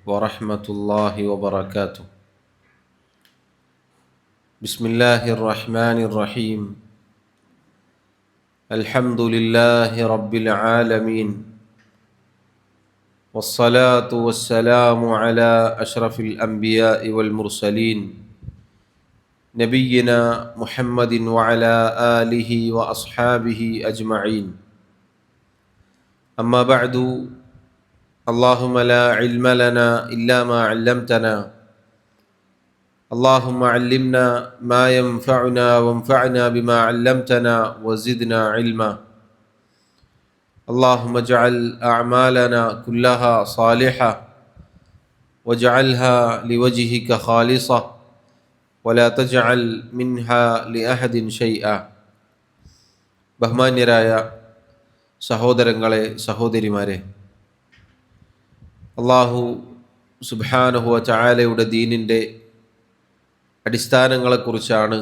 ورحمة الله وبركاته. بسم الله الرحمن الرحيم. الحمد لله رب العالمين، والصلاة والسلام على أشرف الأنبياء والمرسلين نبينا محمد وعلى آله وأصحابه أجمعين. أما بعد، اللهم لا علم لنا إلا ما علمتنا، اللهم علمنا ما ينفعنا وانفعنا بما علمتنا وزدنا علما. اللهم اجعل أعمالنا كلها صالحة واجعلها لوجهك خالصة ولا تجعل منها لأحد شيئا. ബഹുമാന്യരായ സഹോദരങ്ങളെ, സഹോദരിമാരെ, അല്ലാഹു സുബ്ഹാനഹു വ തആലയുടെ ദീനിൻ്റെ അടിസ്ഥാനങ്ങളെക്കുറിച്ചാണ്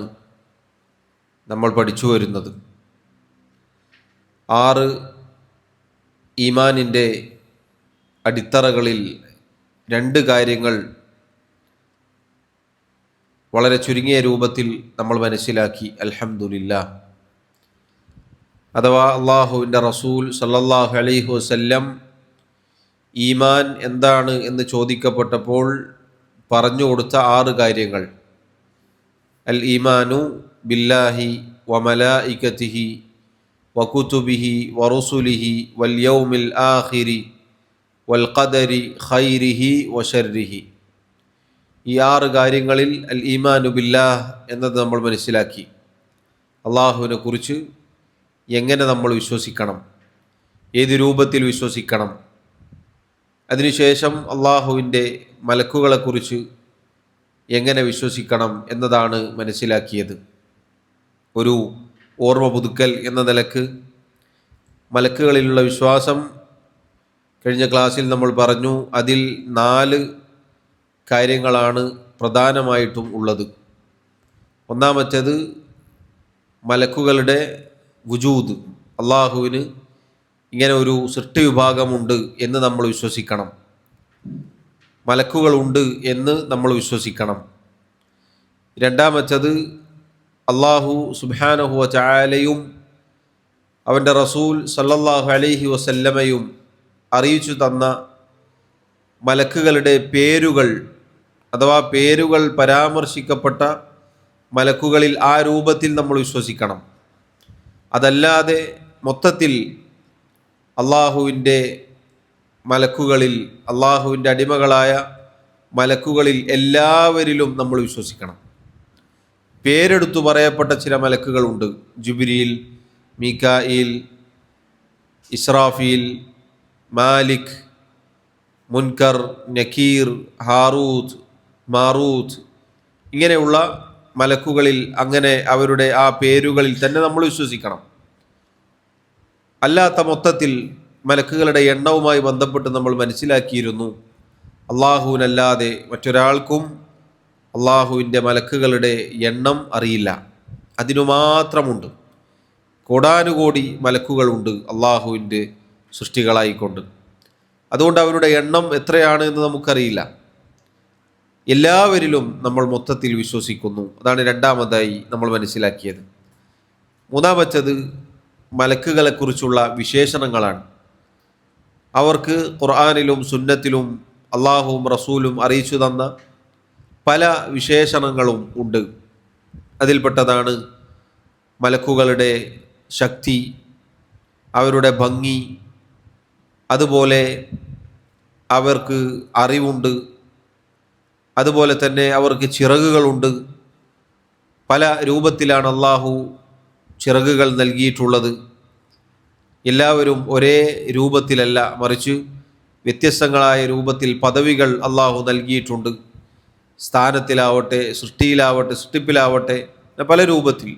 നമ്മൾ പഠിച്ചു വരുന്നത്. 6 ഈമാനിൻ്റെ അടിത്തറകളിൽ 2 കാര്യങ്ങൾ വളരെ ചുരുങ്ങിയ രൂപത്തിൽ നമ്മൾ മനസ്സിലാക്കി. അൽഹംദുലില്ലാഹ്. അഥവാ അള്ളാഹുവിൻ്റെ റസൂൽ സല്ലല്ലാഹു അലൈഹി വസല്ലം ഈമാൻ എന്താണ് എന്ന് ചോദിക്കപ്പെട്ടപ്പോൾ പറഞ്ഞു കൊടുത്ത 6 കാര്യങ്ങൾ: അൽ ഈമാനു ബില്ലാഹി വ മലായികതിഹി വ കുതുബിഹി വ റുസുലിഹി വൽ യൗമിൽ ആഖിരി വൽ ഖദരി ഖൈരിഹി വ ശർരിഹി. ഈ 6 കാര്യങ്ങളിൽ അൽ ഈമാനു ബില്ലാഹ് എന്നത് നമ്മൾ മനസ്സിലാക്കി. അള്ളാഹുവിനെ കുറിച്ച് എങ്ങനെ നമ്മൾ വിശ്വസിക്കണം, ഏത് രൂപത്തിൽ വിശ്വസിക്കണം. അതിനുശേഷം അള്ളാഹുവിൻ്റെ മലക്കുകളെക്കുറിച്ച് എങ്ങനെ വിശ്വസിക്കണം എന്നതാണ് മനസ്സിലാക്കിയത്. ഒരു ഓർമ്മ പുതുക്കൽ എന്ന നിലക്ക് മലക്കുകളിലുള്ള വിശ്വാസം കഴിഞ്ഞ ക്ലാസ്സിൽ നമ്മൾ പറഞ്ഞു. അതിൽ 4 കാര്യങ്ങളാണ് പ്രധാനമായിട്ടും ഉള്ളത്. ഒന്നാമത്തേത് മലക്കുകളുടെ വുജൂദ്, അള്ളാഹുവിന് ഇങ്ങനെ ഒരു സൃഷ്ടി വിഭാഗമുണ്ട് എന്ന് നമ്മൾ വിശ്വസിക്കണം. മലക്കുകളുണ്ട് എന്ന് നമ്മൾ വിശ്വസിക്കണം. രണ്ടാമത്തേത് അള്ളാഹു സുബ്ഹാനഹു വ തആലയും അവൻ്റെ റസൂൽ സല്ലല്ലാഹു അലൈഹി വസല്ലമയും അറിയിച്ചു തന്ന മലക്കുകളുടെ പേരുകൾ, അഥവാ പേരുകൾ പരാമർശിക്കപ്പെട്ട മലക്കുകളിൽ ആ രൂപത്തിൽ നമ്മൾ വിശ്വസിക്കണം. അതല്ലാതെ മൊത്തത്തിൽ അള്ളാഹുവിൻ്റെ മലക്കുകളിൽ, അള്ളാഹുവിൻ്റെ അടിമകളായ മലക്കുകളിൽ എല്ലാവരിലും നമ്മൾ വിശ്വസിക്കണം. പേരെടുത്തു പറയപ്പെട്ട ചില മലക്കുകളുണ്ട്. ജിബ്രീൽ, മീകായിൽ, ഇസ്രാഫീൽ, മാലിക്, മുൻകർ, നക്കീർ, ഹാറൂത്ത്, മാറൂത്ത്, ഇങ്ങനെയുള്ള മലക്കുകളിൽ അങ്ങനെ അവരുടെ ആ പേരുകളിൽ തന്നെ നമ്മൾ വിശ്വസിക്കണം. അല്ലാത്ത മൊത്തത്തിൽ മലക്കുകളുടെ എണ്ണവുമായി ബന്ധപ്പെട്ട് നമ്മൾ മനസ്സിലാക്കിയിരുന്നു, അള്ളാഹുവിനല്ലാതെ മറ്റൊരാൾക്കും അള്ളാഹുവിൻ്റെ മലക്കുകളുടെ എണ്ണം അറിയില്ല. അതിനു മാത്രമുണ്ട്. കോടാനുകോടി മലക്കുകളുണ്ട് അള്ളാഹുവിൻ്റെ സൃഷ്ടികളായിക്കൊണ്ട്. അതുകൊണ്ട് അവരുടെ എണ്ണം എത്രയാണ് എന്ന് നമുക്കറിയില്ല. എല്ലാവരിലും നമ്മൾ മൊത്തത്തിൽ വിശ്വസിക്കുന്നു. അതാണ് രണ്ടാമതായി നമ്മൾ മനസ്സിലാക്കിയത്. മൂന്നാമത്തേത് മലക്കുകളെക്കുറിച്ചുള്ള വിശേഷണങ്ങളാണ്. അവർക്ക് ഖുർആനിലും സുന്നത്തിലും അള്ളാഹുവും റസൂലും അറിയിച്ചു തന്ന പല വിശേഷണങ്ങളും ഉണ്ട്. അതിൽപ്പെട്ടതാണ് മലക്കുകളുടെ ശക്തി, അവരുടെ ഭംഗി, അതുപോലെ അവർക്ക് അറിവുണ്ട്, അതുപോലെ തന്നെ അവർക്ക് ചിറകുകളുണ്ട്. പല രൂപത്തിലാണ് അള്ളാഹു ചിറകുകൾ നൽകിയിട്ടുള്ളത്. എല്ലാവരും ഒരേ രൂപത്തിലല്ല, മറിച്ച് വ്യത്യസ്തങ്ങളായ രൂപത്തിൽ പദവികൾ അള്ളാഹു നൽകിയിട്ടുണ്ട്. സ്ഥാനത്തിലാവട്ടെ, സൃഷ്ടിയിലാവട്ടെ, സൃഷ്ടിപ്പിലാവട്ടെ, പല രൂപത്തിൽ.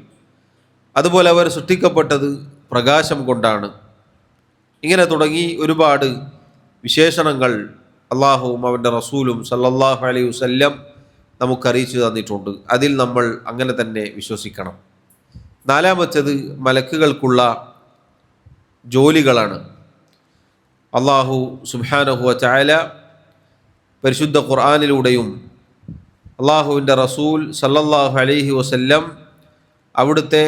അതുപോലെ അവർ സൃഷ്ടിക്കപ്പെട്ടത് പ്രകാശം കൊണ്ടാണ്. ഇങ്ങനെ തുടങ്ങി ഒരുപാട് വിശേഷണങ്ങൾ അള്ളാഹുവും അവൻ്റെ റസൂലും സല്ലല്ലാഹു അലൈഹി വസല്ലം നമുക്കറിയിച്ചു തന്നിട്ടുണ്ട്. അതിൽ നമ്മൾ അങ്ങനെ തന്നെ വിശ്വസിക്കണം. നാലാമത്തേത് മലക്കുകൾക്കുള്ള ജോലികളാണ്. അള്ളാഹു സുബ്ഹാനഹു വ തആല പരിശുദ്ധ ഖുർആനിലൂടെയും അള്ളാഹുവിൻ്റെ റസൂൽ സല്ലല്ലാഹു അലൈഹി വസല്ലം അവിടുത്തെ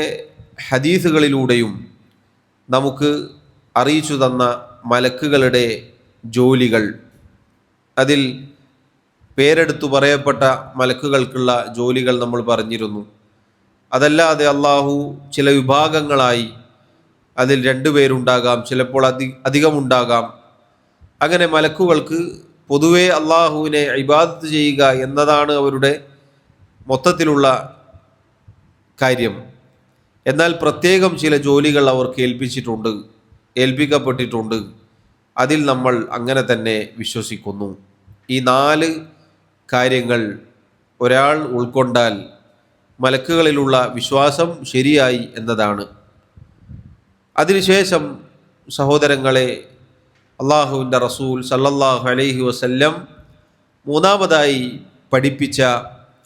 ഹദീസുകളിലൂടെയും നമുക്ക് അറിയിച്ചു തന്ന മലക്കുകളുടെ ജോലികൾ, അതിൽ പേരെടുത്തു പറയപ്പെട്ട മലക്കുകൾക്കുള്ള ജോലികൾ നമ്മൾ പറഞ്ഞിരുന്നു. അതല്ലാതെ അള്ളാഹു ചില വിഭാഗങ്ങളായി, അതിൽ 2 പേരുണ്ടാകാം, ചിലപ്പോൾ അധികമുണ്ടാകാം. അങ്ങനെ മലക്കുകൾക്ക് പൊതുവെ അള്ളാഹുവിനെ ഇബാദത്ത് ചെയ്യുക എന്നതാണ് അവരുടെ മൊത്തത്തിലുള്ള കാര്യം. എന്നാൽ പ്രത്യേകം ചില ജോലികൾ അവർക്ക് ഏൽപ്പിക്കപ്പെട്ടിട്ടുണ്ട്. അതിൽ നമ്മൾ അങ്ങനെ തന്നെ വിശ്വസിക്കുന്നു. ഈ 4 കാര്യങ്ങൾ ഒരാൾ ഉൾക്കൊണ്ടാൽ മലക്കുകളിലുള്ള വിശ്വാസം ശരിയായി എന്നതാണ്. അതിനുശേഷം സഹോദരങ്ങളെ, അള്ളാഹുവിൻ്റെ റസൂൽ സല്ലല്ലാഹു അലൈഹി വസല്ലം മൂന്നാമതായി പഠിപ്പിച്ച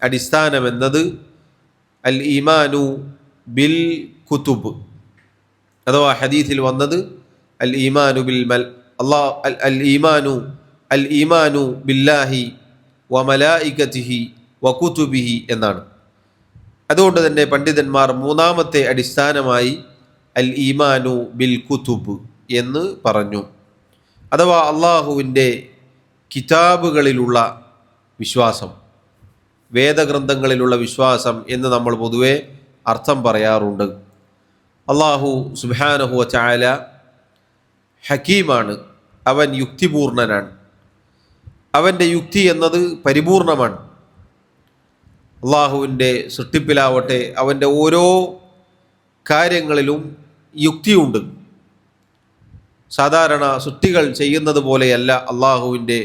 അടിസ്ഥാനമെന്നത് അൽ ഈമാനു ബിൽ കുതുബ്, അഥവാ ഹദീസിൽ വന്നത് അൽ ഈമാനു ബിൽ അൽ ഈമാനു ബില്ലാഹി വ മലായികതിഹി വ കുതുബിഹി എന്നാണ്. അതുകൊണ്ട് തന്നെ പണ്ഡിതന്മാർ മൂന്നാമത്തെ അടിസ്ഥാനമായി അൽ ഈമാനു ബിൽ കുതുബ് എന്ന് പറഞ്ഞു. അഥവാ അള്ളാഹുവിൻ്റെ കിതാബുകളിലുള്ള വിശ്വാസം, വേദഗ്രന്ഥങ്ങളിലുള്ള വിശ്വാസം എന്ന് നമ്മൾ പൊതുവെ അർത്ഥം പറയാറുണ്ട്. അള്ളാഹു സുബ്ഹാനഹു വ തആല ഹക്കീമാണ്, അവൻ യുക്തിപൂർണനാണ്. അവൻ്റെ യുക്തി എന്നത് പരിപൂർണമാണ്. അള്ളാഹുവിൻ്റെ സൃഷ്ടിപ്പിലാവട്ടെ, അവൻ്റെ ഓരോ കാര്യങ്ങളിലും യുക്തിയുണ്ട്. സാധാരണ സൃഷ്ടികൾ ചെയ്യുന്നത് പോലെയല്ല അള്ളാഹുവിൻ്റെ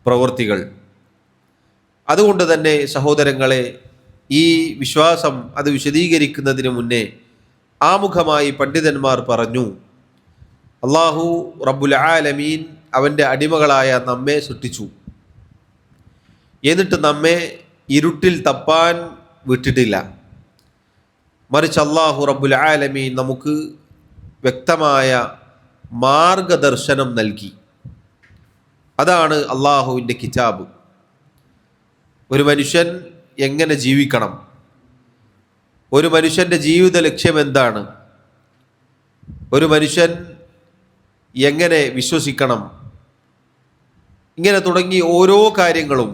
പ്രവൃത്തികൾ. അതുകൊണ്ട് തന്നെ സഹോദരങ്ങളെ, ഈ വിശ്വാസം അത് വിശദീകരിക്കുന്നതിന് മുന്നേ ആമുഖമായി പണ്ഡിതന്മാർ പറഞ്ഞു, അള്ളാഹു റബ്ബുൽ ആലമീൻ അവൻ്റെ അടിമകളായ നമ്മെ സൃഷ്ടിച്ചു. എന്നിട്ട് നമ്മെ ഇരുട്ടിൽ തപ്പാൻ വിട്ടിട്ടില്ല. മറിച്ച് അള്ളാഹു റബ്ബുൽ ആലമീൻ നമുക്ക് വ്യക്തമായ മാർഗദർശനം നൽകി. അതാണ് അള്ളാഹുവിൻ്റെ കിതാബ്. ഒരു മനുഷ്യൻ എങ്ങനെ ജീവിക്കണം, ഒരു മനുഷ്യൻ്റെ ജീവിത ലക്ഷ്യം എന്താണ്, ഒരു മനുഷ്യൻ എങ്ങനെ വിശ്വസിക്കണം, ഇങ്ങനെ തുടങ്ങി ഓരോ കാര്യങ്ങളും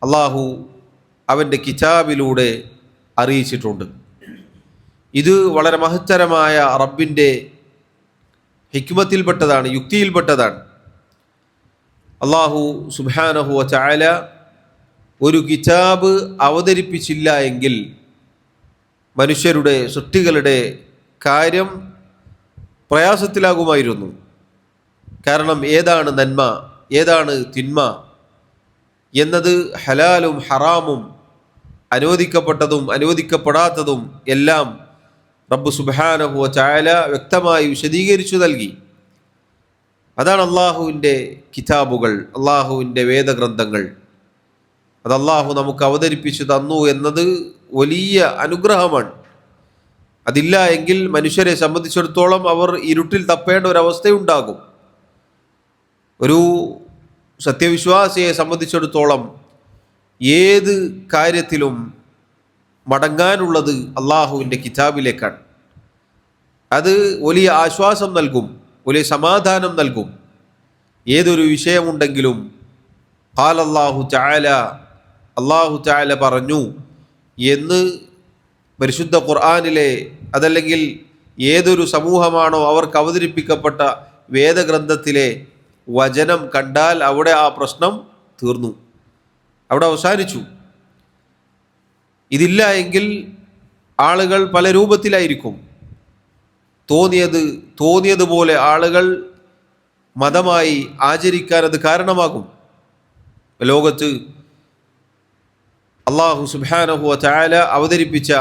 അള്ളാഹു അവൻ്റെ കിതാബിലൂടെ അറിയിച്ചിട്ടുണ്ട്. ഇത് വളരെ മഹത്തരമായ റബ്ബിൻ്റെ ഹിക്മത്തിൽപ്പെട്ടതാണ്, യുക്തിയിൽപ്പെട്ടതാണ്. അള്ളാഹു സുബ്ഹാനഹു വ തആല ഒരു കിതാബ് അവതരിപ്പിച്ചില്ല എങ്കിൽ മനുഷ്യരുടെ സൃഷ്ടികളുടെ കാര്യം പ്രയാസത്തിലാകുമായിരുന്നു. കാരണം ഏതാണ് നന്മ, ഏതാണ് തിന്മ എന്നത്, ഹലാലും ഹറാമും അനുവദിക്കപ്പെട്ടതും അനുവദിക്കപ്പെടാത്തതും എല്ലാം റബ്ബ് സുബ്ഹാനഹു വ തആല വ്യക്തമായി വിശദീകരിച്ചു നൽകി. അതാണ് അള്ളാഹുവിൻ്റെ കിതാബുകൾ, അള്ളാഹുവിൻ്റെ വേദഗ്രന്ഥങ്ങൾ. അത് അള്ളാഹു നമുക്ക് അവതരിപ്പിച്ചു തന്നു എന്നത് വലിയ അനുഗ്രഹമാണ്. അതില്ല എങ്കിൽ മനുഷ്യരെ സംബന്ധിച്ചിടത്തോളം അവർ ഇരുട്ടിൽ തപ്പേണ്ട ഒരവസ്ഥയുണ്ടാകും. ഒരു സത്യവിശ്വാസിയെ സംബന്ധിച്ചിടത്തോളം ഏത് കാര്യത്തിലും മടങ്ങാനുള്ളത് അള്ളാഹുവിൻ്റെ കിതാബിലേക്കാണ്. അത് വലിയ ആശ്വാസം നൽകും, വലിയ സമാധാനം നൽകും. ഏതൊരു വിഷയമുണ്ടെങ്കിലും ഖാല അല്ലാഹു തആല, അല്ലാഹു തആല പറഞ്ഞു എന്ന് പരിശുദ്ധ ഖുർആനിലെ, അതല്ലെങ്കിൽ ഏതൊരു സമൂഹമാണോ അവർക്ക് അവതരിപ്പിക്കപ്പെട്ട വേദഗ്രന്ഥത്തിലെ വചനം കണ്ടാൽ അവിടെ ആ പ്രശ്നം തീർന്നു, അവിടെ അവസാനിച്ചു. ഇതില്ല എങ്കിൽ ആളുകൾ പല രൂപത്തിലായിരിക്കും. തോന്നിയതുപോലെ ആളുകൾ മതമായി ആചരിക്കാൻ അത് കാരണമാകും. ലോകത്ത് അല്ലാഹു സുബ്ഹാനഹു വ തആല അവതരിപ്പിച്ച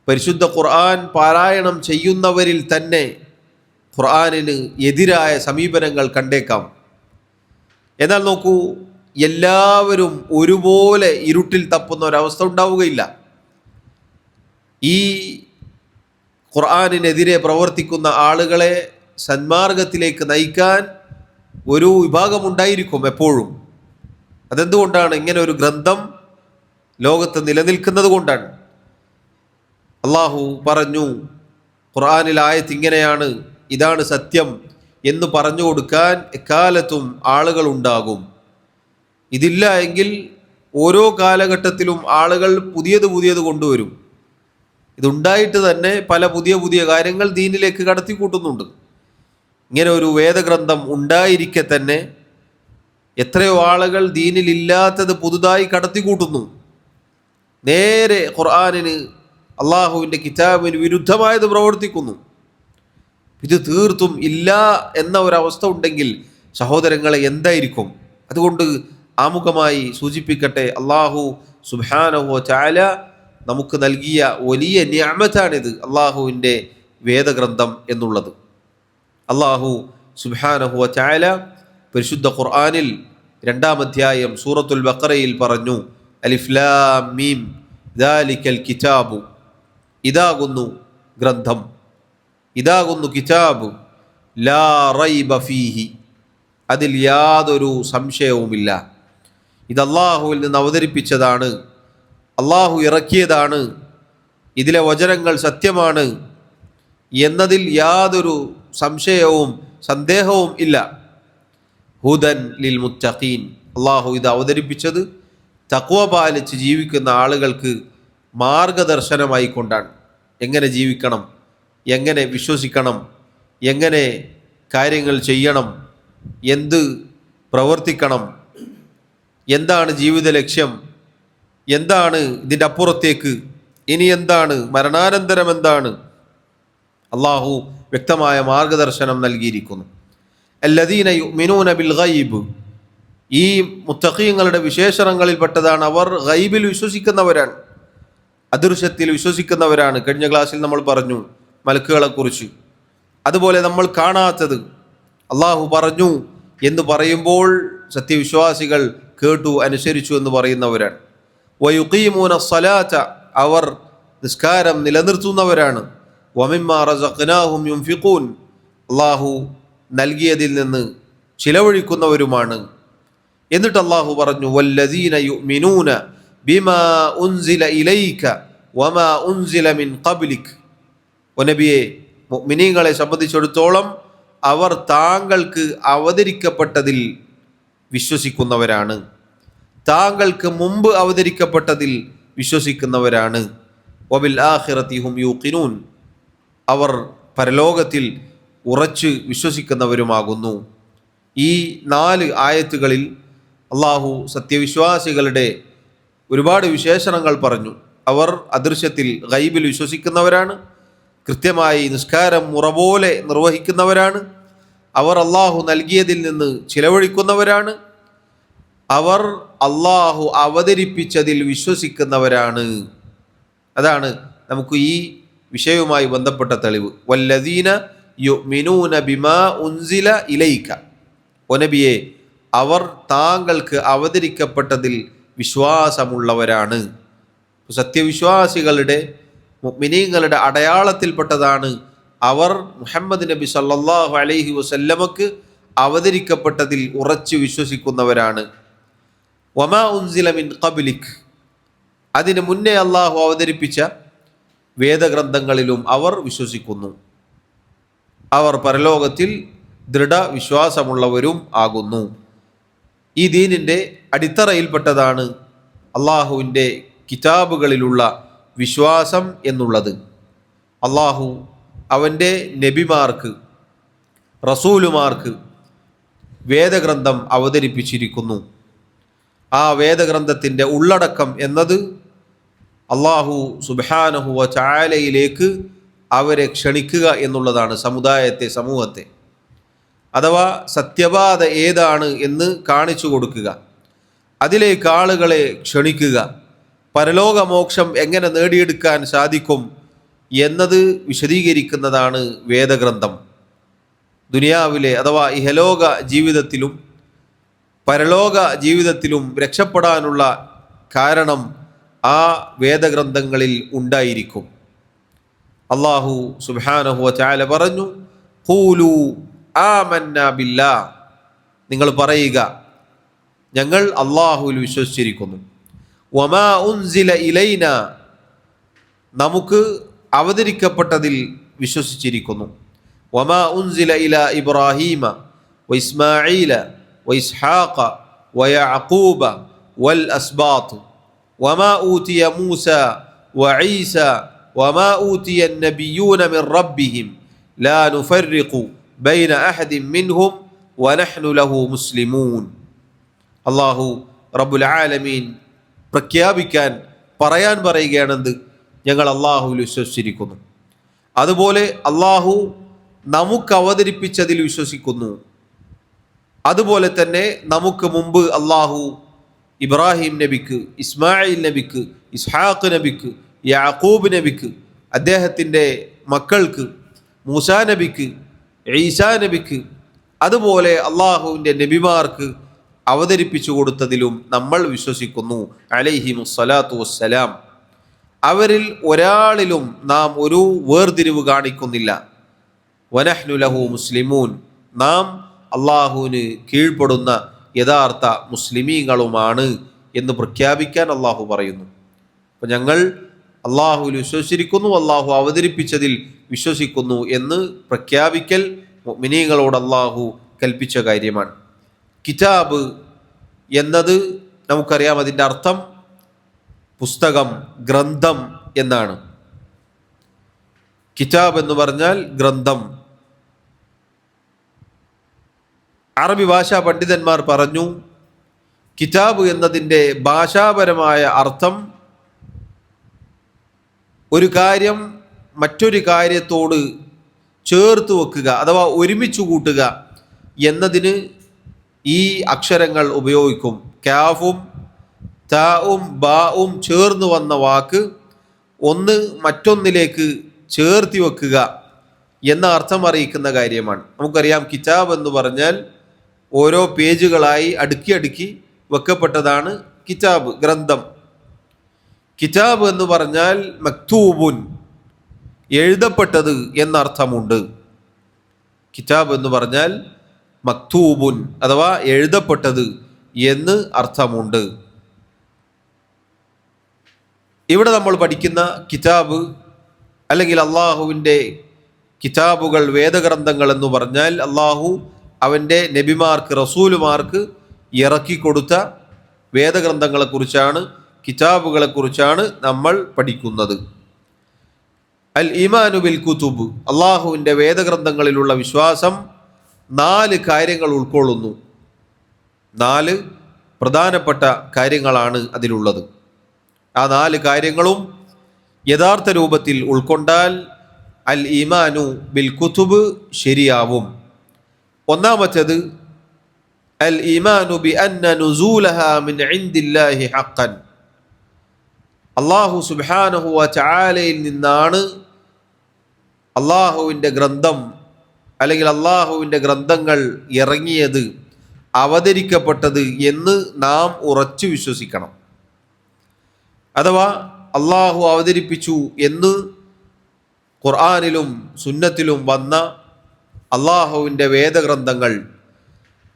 പരിശുദ്ധ ഖുർആൻ പാരായണം ചെയ്യുന്നവരിൽ തന്നെ ഖുർആനിന് എതിരായ സമീപനങ്ങൾ കണ്ടേക്കാം. എന്നാൽ നോക്കൂ, എല്ലാവരും ഒരുപോലെ ഇരുട്ടിൽ തപ്പുന്ന ഒരവസ്ഥ ഉണ്ടാവുകയില്ല. ഈ ഖുർആനിനെതിരെ പ്രവർത്തിക്കുന്ന ആളുകളെ സന്മാർഗത്തിലേക്ക് നയിക്കാൻ ഒരു വിഭാഗമുണ്ടായിരിക്കും എപ്പോഴും. അതെന്തുകൊണ്ടാണ്? ഇങ്ങനെ ഒരു ഗ്രന്ഥം ലോകത്ത് നിലനിൽക്കുന്നത് കൊണ്ടാണ്. അള്ളാഹു പറഞ്ഞു ഖുർആനിൽ ആയത്ത് ഇങ്ങനെയാണ്, ഇതാണ് സത്യം എന്ന് പറഞ്ഞു കൊടുക്കാൻ എക്കാലത്തും ആളുകൾ ഉണ്ടാകും. ഇതില്ല എങ്കിൽ ഓരോ കാലഘട്ടത്തിലും ആളുകൾ പുതിയത് കൊണ്ടുവരും. ഇതുണ്ടായിട്ട് തന്നെ പല പുതിയ കാര്യങ്ങൾ ദീനിലേക്ക് കടത്തിക്കൂട്ടുന്നുണ്ട്. ഇങ്ങനെ ഒരു വേദഗ്രന്ഥം ഉണ്ടായിരിക്കെ തന്നെ എത്രയോ ആളുകൾ ദീനിലില്ലാത്തത് പുതുതായി കടത്തിക്കൂട്ടുന്നു. നേരെ ഖുർആനിന്, അള്ളാഹുവിൻ്റെ കിതാബിന് വിരുദ്ധമായത് പ്രവർത്തിക്കുന്നു. ഇത് തീർത്തും ഇല്ല എന്ന ഒരവസ്ഥ ഉണ്ടെങ്കിൽ സഹോദരങ്ങളെ എന്തായിരിക്കും? അതുകൊണ്ട് ആമുഖമായി സൂചിപ്പിക്കട്ടെ, അള്ളാഹു സുബ്ഹാനഹു വ തആല നമുക്ക് നൽകിയ വലിയ നിഅമത്താണിത്, അള്ളാഹുവിൻ്റെ വേദഗ്രന്ഥം എന്നുള്ളത്. അള്ളാഹു സുബ്ഹാനഹു വ തആല പരിശുദ്ധ ഖുർആനിൽ 2-ാം അധ്യായം സൂറത്തുൽ ബഖറയിൽ പറഞ്ഞു, അലിഫ് ലാം മീം ദാലിക്കൽ കിതാബു, ഇതാകുന്നു ഗ്രന്ഥം, ഇതാകുന്നു കിതാബ്, ലാ റൈബ ഫീഹി, അതിൽ യാതൊരു സംശയവുമില്ല. ഇത് അള്ളാഹുവിൽ നിന്ന് അവതരിപ്പിച്ചതാണ്, അള്ളാഹു ഇറക്കിയതാണ്, ഇതിലെ വചനങ്ങൾ സത്യമാണ് എന്നതിൽ യാതൊരു സംശയവും സന്ദേഹവും ഇല്ല. ഹുദൻ ലിൽ മുത്തഖീൻ, അള്ളാഹു ഇത് അവതരിപ്പിച്ചത് തഖ്വ പാലിച്ച് ജീവിക്കുന്ന ആളുകൾക്ക് മാർഗദർശനമായി കൊണ്ടാണ്. എങ്ങനെ ജീവിക്കണം, എങ്ങനെ വിശ്വസിക്കണം, എങ്ങനെ കാര്യങ്ങൾ ചെയ്യണം, എന്ത് പ്രവർത്തിക്കണം, എന്താണ് ജീവിത ലക്ഷ്യം, എന്താണ് ഇതിൻ്റെ അപ്പുറത്തേക്ക്, ഇനി എന്താണ്, മരണാനന്തരം എന്താണ്, അള്ളാഹു വ്യക്തമായ മാർഗദർശനം നൽകിയിരിക്കുന്നു. അല്ലദീന യുഅ്മിനൂന ബിൽ ഗൈബ്, ഈ മുത്തഖീങ്ങളുടെ വിശേഷണങ്ങളിൽപ്പെട്ടതാണ് അവർ ഗൈബിൽ വിശ്വസിക്കുന്നവരാണ്, അദൃശ്യത്തിൽ വിശ്വസിക്കുന്നവരാണ്. കഴിഞ്ഞ ക്ലാസ്സിൽ നമ്മൾ പറഞ്ഞു മലക്കുകളെക്കുറിച്ച്. അതുപോലെ നമ്മൾ കാണാത്തത് അള്ളാഹു പറഞ്ഞു എന്ന് പറയുമ്പോൾ സത്യവിശ്വാസികൾ കേട്ടു അനുസരിച്ചു എന്ന് പറയുന്നവരാണ്. വയുഖീമൂന സ്വലാത്ത, അവർ നിസ്കാരം നിലനിർത്തുന്നവരാണ്. വമിമ്മാ റസഖ്നാഹും യുൻഫിഖൂൻ, അള്ളാഹു നൽകിയതിൽ നിന്ന് ചിലവഴിക്കുന്നവരുമാണ്. എന്നിട്ട് അള്ളാഹു പറഞ്ഞു, വല്ലദീന യുഅ്മിനൂന ബിമാ ഉൻസില ഇലൈക വമാ ഉൻസില മിൻ ഖബ്ലിക്, നബിയെ, മുഅ്മിനീങ്ങളെ സംബന്ധിച്ചിടത്തോളം അവർ താങ്കൾക്ക് അവതരിക്കപ്പെട്ടതിൽ വിശ്വസിക്കുന്നവരാണ്, താങ്കൾക്ക് മുമ്പ് അവതരിക്കപ്പെട്ടതിൽ വിശ്വസിക്കുന്നവരാണ്. വബിൽ ആഖിറതി ഹും യൂഖിനൂൻ, അവർ പരലോകത്തിൽ ഉറച്ച് വിശ്വസിക്കുന്നവരുമാകുന്നു. ഈ 4 ആയത്തുകളിൽ അള്ളാഹു സത്യവിശ്വാസികളുടെ ഒരുപാട് വിശേഷണങ്ങൾ പറഞ്ഞു. അവർ അദൃശ്യത്തിൽ ഗൈബിൽ വിശ്വസിക്കുന്നവരാണ്, കൃത്യമായി നിസ്കാരം മുറ പോലെ നിർവഹിക്കുന്നവരാണ്, അവർ അള്ളാഹു നൽകിയതിൽ നിന്ന് ചിലവഴിക്കുന്നവരാണ്, അവർ അള്ളാഹു അവതരിപ്പിച്ചതിൽ വിശ്വസിക്കുന്നവരാണ്. അതാണ് നമുക്ക് ഈ വിഷയവുമായി ബന്ധപ്പെട്ട തെളിവ്. വല്ലദീന യുഅ്മിനൂന ബിമാ ഉൻസില ഇലൈക, നബിയെ, അവർ താങ്കൾക്ക് അവതരിക്കപ്പെട്ടതിൽ വിശ്വാസമുള്ളവരാണ്. സത്യവിശ്വാസികളുടെ, മുഅ്മിനീങ്ങളുടെ അടയാളത്തിൽപ്പെട്ടതാണ് അവർ മുഹമ്മദ് നബി സല്ലല്ലാഹു അലൈഹി വസല്ലമക്ക് അവതരിക്കപ്പെട്ടതിൽ ഉറച്ചു വിശ്വസിക്കുന്നവരാണ്. വമാ ഉൻസില മിൻ ഖബ്ലിക്, അതിന് മുന്നേ അള്ളാഹു അവതരിപ്പിച്ച വേദഗ്രന്ഥങ്ങളിലും അവർ വിശ്വസിക്കുന്നു. അവർ പരലോകത്തിൽ ദൃഢവിശ്വാസമുള്ളവരും ആകുന്നു. ഈ ദീനിൻ്റെ അടിത്തറയിൽപ്പെട്ടതാണ് അള്ളാഹുവിൻ്റെ കിതാബുകളിലുള്ള വിശ്വാസം എന്നുള്ളത്. അള്ളാഹു അവൻ്റെ നബിമാർക്ക്, റസൂലുമാർക്ക് വേദഗ്രന്ഥം അവതരിപ്പിച്ചിരിക്കുന്നു. ആ വേദഗ്രന്ഥത്തിൻ്റെ ഉള്ളടക്കം എന്നത് അള്ളാഹു സുബ്ഹാനഹു വ തആലയിലേക്ക് അവരെ ക്ഷണിക്കുക എന്നുള്ളതാണ്, സമൂഹത്തെ. അഥവാ സത്യപാത ഏതാണ് എന്ന് കാണിച്ചു കൊടുക്കുക, അതിലേക്ക് ആളുകളെ ക്ഷണിക്കുക, പരലോകമോക്ഷം എങ്ങനെ നേടിയെടുക്കാൻ സാധിക്കും എന്നത് വിശദീകരിക്കുന്നതാണ് വേദഗ്രന്ഥം. ദുനിയാവിലെ അഥവാ ഇഹലോക ജീവിതത്തിലും പരലോക ജീവിതത്തിലും രക്ഷപ്പെടാനുള്ള കാരണം ആ വേദഗ്രന്ഥങ്ങളിൽ ഉണ്ടായിരിക്കും. അള്ളാഹു സുബ്ഹാനഹു വ തആല പറഞ്ഞു, ഖൂലു ആമന്നാ ബില്ലാഹ്, നിങ്ങൾ പറയുക, ഞങ്ങൾ അള്ളാഹുവിൽ വിശ്വസിച്ചിരിക്കുന്നു. വമാ ഉൻസില ഇലൈന, നമുക്ക് അവതരിക്കപ്പെട്ടതിൽ വിശ്വസിച്ചിരിക്കുന്നു. വമാ ഉൻസില ഇല ഇബ്രാഹീമ വ ഇസ്മാഈല വ ഇസ്ഹാഖ വ യഅഖൂബ വൽ അസ്ബാത്ത് വമാ ഊതിയ മൂസ വ ഈസ വമാ ഊതിയ النبيون من ربهم لا نفرق بين أحد منهم ونحن له مسلمون. അല്ലാഹു റബ്ബുൽ ആലമീൻ പ്രഖ്യാപിക്കാൻ പറയുകയാണെന്ത്? ഞങ്ങൾ അള്ളാഹുവിൽ വിശ്വസിച്ചിരിക്കുന്നു. അതുപോലെ അള്ളാഹു നമുക്ക് അവതരിപ്പിച്ചതിൽ വിശ്വസിക്കുന്നു. അതുപോലെ തന്നെ നമുക്ക് മുമ്പ് അള്ളാഹു ഇബ്രാഹിം നബിക്ക്, ഇസ്മായിൽ നബിക്ക്, ഇസ്ഹാഖ് നബിക്ക്, യാക്കൂബ് നബിക്ക്, അദ്ദേഹത്തിൻ്റെ മക്കൾക്ക്, മൂസാ നബിക്ക്, ഈസാ നബിക്ക്, അതുപോലെ അള്ളാഹുവിൻ്റെ നബിമാർക്ക് അവതരിപ്പിച്ചു കൊടുത്തതിലും നമ്മൾ വിശ്വസിക്കുന്നു. അലൈഹിമുസ്സലാത്തു വസ്സലാം. അവരിൽ ഒരാളിലും നാം ഒരു വേർതിരിവ് കാണിക്കുന്നില്ല. വനഹ്നു ലഹു മുസ്ലിമൂൻ, നാം അള്ളാഹുവിന് കീഴ്പ്പെടുന്ന യഥാർത്ഥ മുസ്ലിമീങ്ങളുമാണ് എന്ന് പ്രഖ്യാപിക്കാൻ അള്ളാഹു പറയുന്നു. അപ്പം ഞങ്ങൾ അള്ളാഹുവിൽ വിശ്വസിച്ചിരിക്കുന്നു, അള്ളാഹു അവതരിപ്പിച്ചതിൽ വിശ്വസിക്കുന്നു എന്ന് പ്രഖ്യാപിക്കൽ മുഅ്മിനീങ്ങളോട് അള്ളാഹു കൽപ്പിച്ച കാര്യമാണ്. കിതാബ് എന്നത് നമുക്കറിയാം, അതിൻ്റെ അർത്ഥം പുസ്തകം, ഗ്രന്ഥം എന്നാണ്. കിതാബ് എന്ന് പറഞ്ഞാൽ ഗ്രന്ഥം. അറബി ഭാഷാ പണ്ഡിതന്മാർ പറഞ്ഞു, കിതാബ് എന്നതിൻ്റെ ഭാഷാപരമായ അർത്ഥം ഒരു കാര്യം മറ്റൊരു കാര്യത്തോട് ചേർത്ത് വെക്കുക അഥവാ ഒരുമിച്ച് കൂട്ടുക എന്നതിന് ഈ അക്ഷരങ്ങൾ ഉപയോഗിക്കും. കാഫും താവും ബാവും ചേർന്ന് വന്ന വാക്ക് ഒന്ന് മറ്റൊന്നിലേക്ക് ചേർത്തി വെക്കുക എന്ന അർത്ഥം അറിയിക്കുന്ന കാര്യമാണ്. നമുക്കറിയാം, കിതാബ് എന്ന് പറഞ്ഞാൽ ഓരോ പേജുകളായി അടുക്കി അടുക്കി വെക്കപ്പെട്ടതാണ് കിതാബ്, ഗ്രന്ഥം. കിതാബ് എന്ന് പറഞ്ഞാൽ മക്തൂബുൻ, എഴുതപ്പെട്ടത് എന്നർത്ഥമുണ്ട്. കിതാബ് എന്ന് പറഞ്ഞാൽ മക്തൂബുൻ അഥവാ എഴുതപ്പെട്ടത് എന്ന് അർത്ഥമുണ്ട്. ഇവിടെ നമ്മൾ പഠിക്കുന്ന കിതാബ് അല്ലെങ്കിൽ അള്ളാഹുവിൻ്റെ കിതാബുകൾ, വേദഗ്രന്ഥങ്ങൾ എന്ന് പറഞ്ഞാൽ അള്ളാഹു അവൻ്റെ നബിമാർക്ക്, റസൂലുമാർക്ക് ഇറക്കിക്കൊടുത്ത വേദഗ്രന്ഥങ്ങളെക്കുറിച്ചാണ്, കിതാബുകളെക്കുറിച്ചാണ് നമ്മൾ പഠിക്കുന്നത്. അൽ ഈമാനു ബിൽ കുതുബ്, അള്ളാഹുവിൻ്റെ വേദഗ്രന്ഥങ്ങളിലുള്ള വിശ്വാസം 4 കാര്യങ്ങൾ ഉൾക്കൊള്ളുന്നു. 4 പ്രധാനപ്പെട്ട കാര്യങ്ങളാണ് അതിലുള്ളത്. ആ 4 കാര്യങ്ങളും യഥാർത്ഥ രൂപത്തിൽ ഉൾക്കൊണ്ടാൽ അൽ ഈമാനു ബിൽ കുതുബ് ശരിയാവും. ഒന്നാമത്തേത് അൽ ഈമാനു ബി അന്ന നുസൂലഹാ മിൻ ഇൻദില്ലാഹി ഹഖൻ, അല്ലാഹു സുബ്ഹാനഹു വ തആലയിൽ നിന്നാണ് അള്ളാഹുവിൻ്റെ ഗ്രന്ഥം അല്ലെങ്കിൽ അള്ളാഹുവിൻ്റെ ഗ്രന്ഥങ്ങൾ ഇറങ്ങിയത്, അവതരിക്കപ്പെട്ടത് എന്ന് നാം ഉറച്ചു വിശ്വസിക്കണം. അഥവാ അള്ളാഹു അവതരിപ്പിച്ചു എന്ന് ഖുർആനിലും സുന്നത്തിലും വന്ന അള്ളാഹുവിൻ്റെ വേദഗ്രന്ഥങ്ങൾ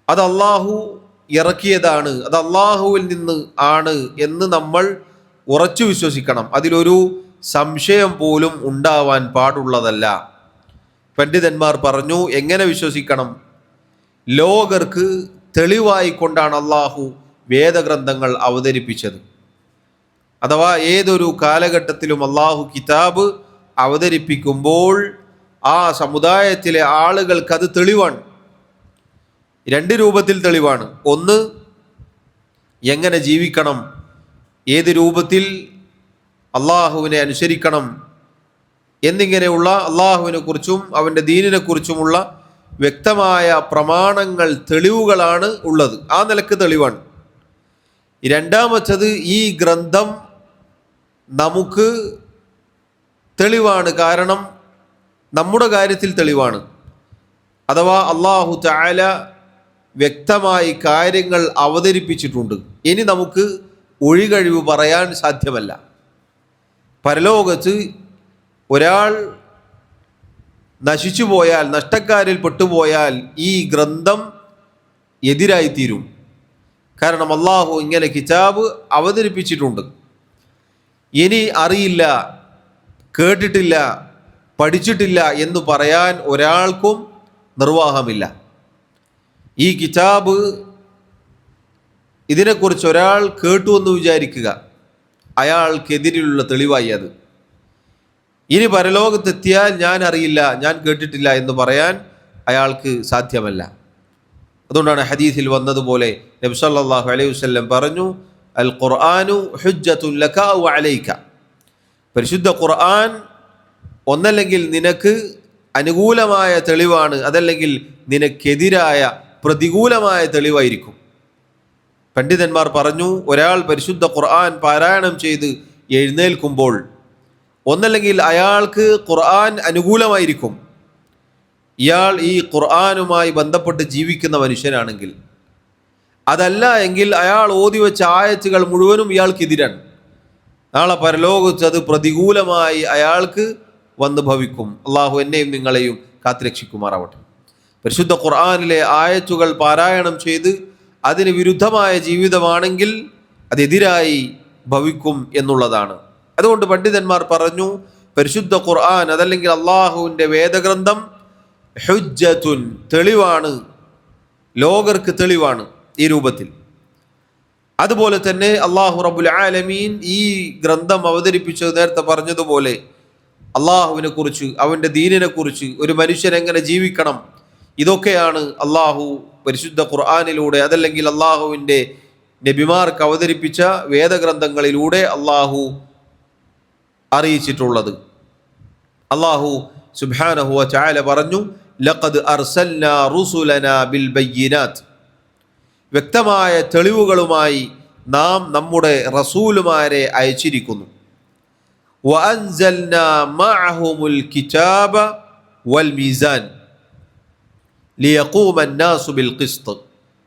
അത് അള്ളാഹു ഇറക്കിയതാണ്, അത് അള്ളാഹുവിൽ നിന്ന് ആണ് എന്ന് നമ്മൾ ഉറച്ചു വിശ്വസിക്കണം. അതിലൊരു സംശയം പോലും ഉണ്ടാവാൻ പാടുള്ളതല്ല. പണ്ഡിതന്മാർ പറഞ്ഞു, എങ്ങനെ വിശ്വസിക്കണം? ലോകർക്ക് തെളിവായിക്കൊണ്ടാണ് അള്ളാഹു വേദഗ്രന്ഥങ്ങൾ അവതരിപ്പിച്ചത്. അഥവാ ഏതൊരു കാലഘട്ടത്തിലും അള്ളാഹു കിതാബ് അവതരിപ്പിക്കുമ്പോൾ ആ സമുദായത്തിലെ ആളുകൾക്ക് അത് തെളിവാണ്. 2 രൂപത്തിൽ തെളിവാണ്. ഒന്ന്, എങ്ങനെ ജീവിക്കണം, ഏത് രൂപത്തിൽ അള്ളാഹുവിനെ അനുസരിക്കണം എന്നിങ്ങനെയുള്ള അള്ളാഹുവിനെ കുറിച്ചും അവൻ്റെ ദീനിനെ കുറിച്ചുമുള്ള വ്യക്തമായ പ്രമാണങ്ങൾ, തെളിവുകളാണ് ഉള്ളത്. ആ നിലക്ക് തെളിവാണ്. രണ്ടാമത്തത്, ഈ ഗ്രന്ഥം നമുക്ക് തെളിവാണ്, കാരണം നമ്മുടെ കാര്യത്തിൽ തെളിവാണ്. അഥവാ അല്ലാഹു തആല വ്യക്തമായി കാര്യങ്ങൾ അവതരിപ്പിച്ചിട്ടുണ്ട്. ഇനി നമുക്ക് ഒഴികഴിവ് പറയാൻ സാധ്യമല്ല. പരലോകത്ത് ഒരാൾ നശിച്ചു പോയാൽ, നഷ്ടക്കാരിൽ പെട്ടുപോയാൽ ഈ ഗ്രന്ഥം എതിരായിത്തീരും. കാരണം അള്ളാഹു ഇങ്ങനെ കിതാബ് അവതരിപ്പിച്ചിട്ടുണ്ട്. ഇനി അറിയില്ല, കേട്ടിട്ടില്ല, പഠിച്ചിട്ടില്ല എന്ന് പറയാൻ ഒരാൾക്കും നിർവാഹമില്ല. ഈ കിതാബ് ഇതിനെക്കുറിച്ച് ഒരാൾ കേട്ടു എന്ന് വിചാരിക്കുക, അയാൾക്കെതിരെയുള്ള തെളിവായി അത്. ഇനി പരലോകത്തെത്തിയാൽ ഞാൻ അറിയില്ല, ഞാൻ കേട്ടിട്ടില്ല എന്ന് പറയാൻ അയാൾക്ക് സാധ്യമല്ല. അതുകൊണ്ടാണ് ഹദീസിൽ വന്നതുപോലെ നബി സല്ലല്ലാഹു അലൈഹി വസല്ലം പറഞ്ഞു, അൽ ഖുർആനു ഹുജ്ജത്തുൻ ലക വ അലൈക. പരിശുദ്ധ ഖുർആൻ ഒന്നല്ലെങ്കിൽ നിനക്ക് അനുകൂലമായ തെളിവാണ്, അതല്ലെങ്കിൽ നിനക്കെതിരായ പ്രതികൂലമായ തെളിവായിരിക്കും. പണ്ഡിതന്മാർ പറഞ്ഞു, ഒരാൾ പരിശുദ്ധ ഖുർആൻ പാരായണം ചെയ്ത് എഴുന്നേൽക്കുമ്പോൾ ഒന്നല്ലെങ്കിൽ അയാൾക്ക് ഖുർആൻ അനുകൂലമായിരിക്കും, ഇയാൾ ഈ ഖുർആനുമായി ബന്ധപ്പെട്ട് ജീവിക്കുന്ന മനുഷ്യനാണെങ്കിൽ. അതല്ല എങ്കിൽ അയാൾ ഓതി വെച്ച ആയത്തുകൾ മുഴുവനും ഇയാൾക്കെതിരാണ്. നാളെ പരലോകത്ത് അത് പ്രതികൂലമായി അയാൾക്ക് വന്ന് ഭവിക്കും. അള്ളാഹു എന്നെയും നിങ്ങളെയും കാത്തുരക്ഷിക്കുമാറാവട്ടെ. പരിശുദ്ധ ഖുർആനിലെ ആയത്തുകൾ പാരായണം ചെയ്ത് അതിന് വിരുദ്ധമായ ജീവിതമാണെങ്കിൽ അതെതിരായി ഭവിക്കും എന്നുള്ളതാണ്. അതുകൊണ്ട് പണ്ഡിതന്മാർ പറഞ്ഞു, പരിശുദ്ധ ഖുർആൻ അതല്ലെങ്കിൽ അള്ളാഹുവിൻ്റെ വേദഗ്രന്ഥം ഹുജ്ജത്തുൻ, തെളിവാണ്, ലോകർക്ക് തെളിവാണ് ഈ രൂപത്തിൽ. അതുപോലെ തന്നെ അള്ളാഹു റബ്ബുൽ ആലമീൻ ഈ ഗ്രന്ഥം അവതരിപ്പിച്ചത് നേരത്തെ പറഞ്ഞതുപോലെ അള്ളാഹുവിനെ കുറിച്ച്, അവൻ്റെ ദീനിനെ കുറിച്ച്, ഒരു മനുഷ്യൻ എങ്ങനെ ജീവിക്കണം, ഇതൊക്കെയാണ് അള്ളാഹു പരിശുദ്ധ ഖുർആനിലൂടെ അതല്ലെങ്കിൽ അള്ളാഹുവിൻ്റെ നബിമാർക്ക് അവതരിപ്പിച്ച വേദഗ്രന്ഥങ്ങളിലൂടെ അള്ളാഹു അറിയിച്ചിട്ടുള്ളത്. അള്ളാഹു സുബ്ഹാനഹു വ തആല പറഞ്ഞു, ലഖദ് അർസൽനാ റുസുലനാ ബിൽ ബയ്യിനാത്ത്, വ്യക്തമായ തെളിവുകളുമായി നാം നമ്മുടെ റസൂലുമാരെ അയച്ചിരിക്കുന്നു. വഅൻസൽനാ മഅഹുമുൽ കിതാബ വൽ മീസാൻ ലിയഖൂമ അന്നാസു ബിൽ ഖിസ്ത്.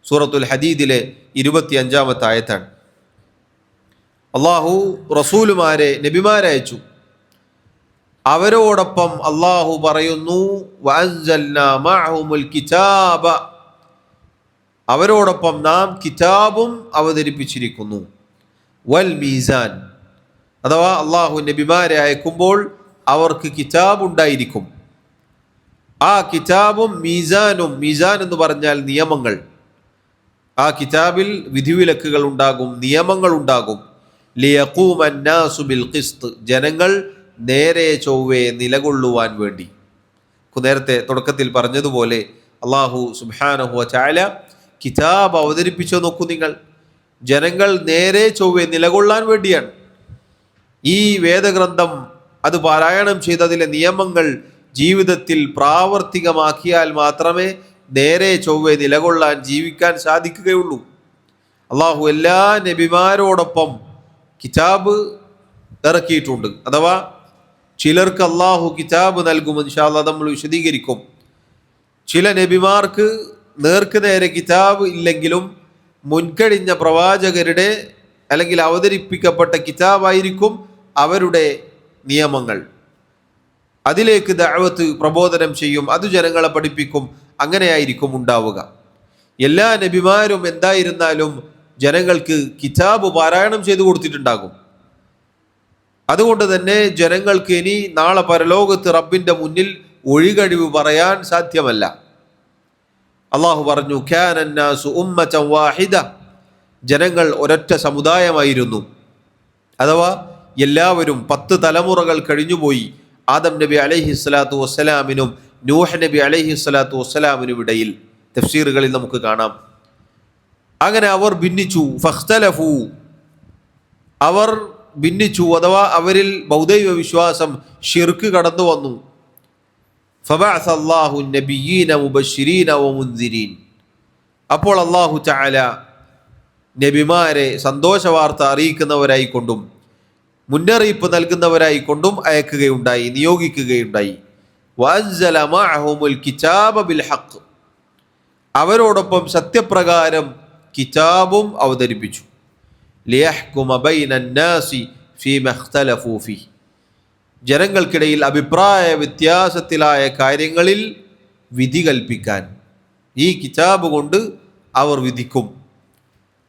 സൂറത്തുൽ ഹദീദിലെ 25-ാമത്തെ ആയത്താണ്. അള്ളാഹു റസൂലുമാരെ, നബിമാരെ അയച്ചു. അവരോടൊപ്പം അള്ളാഹു പറയുന്നു, വഅൻസൽനാ മഅഹുമുൽ കിതാബ, അവരോടൊപ്പം നാം കിതാബും അവതരിപ്പിച്ചിരിക്കുന്നു. വൽ മീസാൻ, അഥവാ അള്ളാഹു നബിമാരെ അയക്കുമ്പോൾ അവർക്ക് കിതാബ് ഉണ്ടായിരിക്കും. ആ കിതാബും മീസാനും, മീസാൻ എന്ന് പറഞ്ഞാൽ നിയമങ്ങൾ, ആ കിതാബിൽ വിധിവിലക്കുകൾ ഉണ്ടാകും, നിയമങ്ങൾ ഉണ്ടാകും. ലിയഖൂമ അന്നാസു ബിൽ ഖിസ്ത്, ജനങ്ങൾ നേരെ ചൊവ്വേ നിലകൊള്ളുവാൻ വേണ്ടി. നേരത്തെ തുടക്കത്തിൽ പറഞ്ഞതുപോലെ അള്ളാഹു സുബ്ഹാനഹു വ തആല കിതാബ് അവതരിപ്പിച്ചു. നോക്കൂ നിങ്ങൾ, ജനങ്ങൾ നേരെ ചൊവ്വേ നിലകൊള്ളാൻ വേണ്ടിയാണ്. ഈ വേദഗ്രന്ഥം അത് പാരായണം ചെയ്ത് അതിലെ നിയമങ്ങൾ ജീവിതത്തിൽ പ്രാവർത്തികമാക്കിയാൽ മാത്രമേ നേരെ ചൊവ്വേ നിലകൊള്ളാൻ, ജീവിക്കാൻ സാധിക്കുകയുള്ളൂ. അള്ളാഹു എല്ലാ നബിമാരോടൊപ്പം കിതാബ് ഇറക്കിയിട്ടുണ്ട്. അഥവാ ചിലർക്ക് അള്ളാഹു കിതാബ് നൽകും, ഇൻഷാ അല്ലാഹ് നമ്മൾ വിശദീകരിക്കും. ചില നബിമാർക്ക് നേർക്ക് നേരെ കിതാബ് ഇല്ലെങ്കിലും മുൻകഴിഞ്ഞ പ്രവാചകരുടെ അല്ലെങ്കിൽ അവതരിപ്പിക്കപ്പെട്ട കിതാബായിരിക്കും അവരുടെ നിയമങ്ങൾ. അതിലേക്ക് ദഅവത്ത്, പ്രബോധനം ചെയ്യും, അത് ജനങ്ങളെ പഠിപ്പിക്കും. അങ്ങനെയായിരിക്കും ഉണ്ടാവുക. എല്ലാ നബിമാരും എന്തായിരുന്നാലും ജനങ്ങൾക്ക് കിതാബ് പാരായണം ചെയ്തു കൊടുത്തിട്ടുണ്ടാകും. അതുകൊണ്ട് തന്നെ ജനങ്ങൾക്ക് ഇനി നാളെ പരലോകത്ത് റബ്ബിൻ്റെ മുന്നിൽ ഒഴികഴിവ് പറയാൻ സാധ്യമല്ല. അള്ളാഹു പറഞ്ഞു, കാന അന്നാസു ഉമ്മതൻ വാഹിദ, ജനങ്ങൾ ഒരൊറ്റ സമുദായമായിരുന്നു. അഥവാ എല്ലാവരും 10 തലമുറകൾ കഴിഞ്ഞുപോയി. ആദം നബി അലൈഹിസ്സലാത്തു വസ്സലാമിനും നൂഹ് നബി അലൈഹിസ്സലാത്തു വസ്സലാമിനും ഇടയിൽ തഫ്സീറുകളിൽ നമുക്ക് കാണാം. അങ്ങനെ അവർ ഭിന്നിച്ചു. ഫഖ്തലഫു, അവർ ഭിന്നിച്ചു, അഥവാ അവരിൽ ബൗദ്ധൈവ വിശ്വാസം, ഷിർക്ക് കടന്നു വന്നു. ഫബഅസ അല്ലാഹു നബിയ്യീന മുബശ്ശിരീന വമുൻദിരീൻ, അപ്പോൾ അല്ലാഹു തആല നബിമാരെ സന്തോഷവാർത്ത അറിയിക്കുന്നവരായിക്കൊണ്ടും മുന്നറിയിപ്പ് നൽകുന്നവരായിക്കൊണ്ടും അയക്കുകയുണ്ടായി, നിയോഗിക്കുകയുണ്ടായി. വഅൻസല മഅഹുമുൽ കിതാബ ബിൽ ഹഖ്, അവരോടൊപ്പം സത്യപ്രകാരം കിതാബും അവതരിപ്പിച്ചു. ലിയഹ്കുമ ബൈനന്നാസി ഫീമ ഇഖ്തലഫൂ ഫീഹി, ജനങ്ങൾക്കിടയിൽ അഭിപ്രായ വ്യത്യാസത്തിലായ കാര്യങ്ങളിൽ വിധി കൽപ്പിക്കാൻ. ഈ കിതാബ് കൊണ്ട് അവർ വിധിക്കും.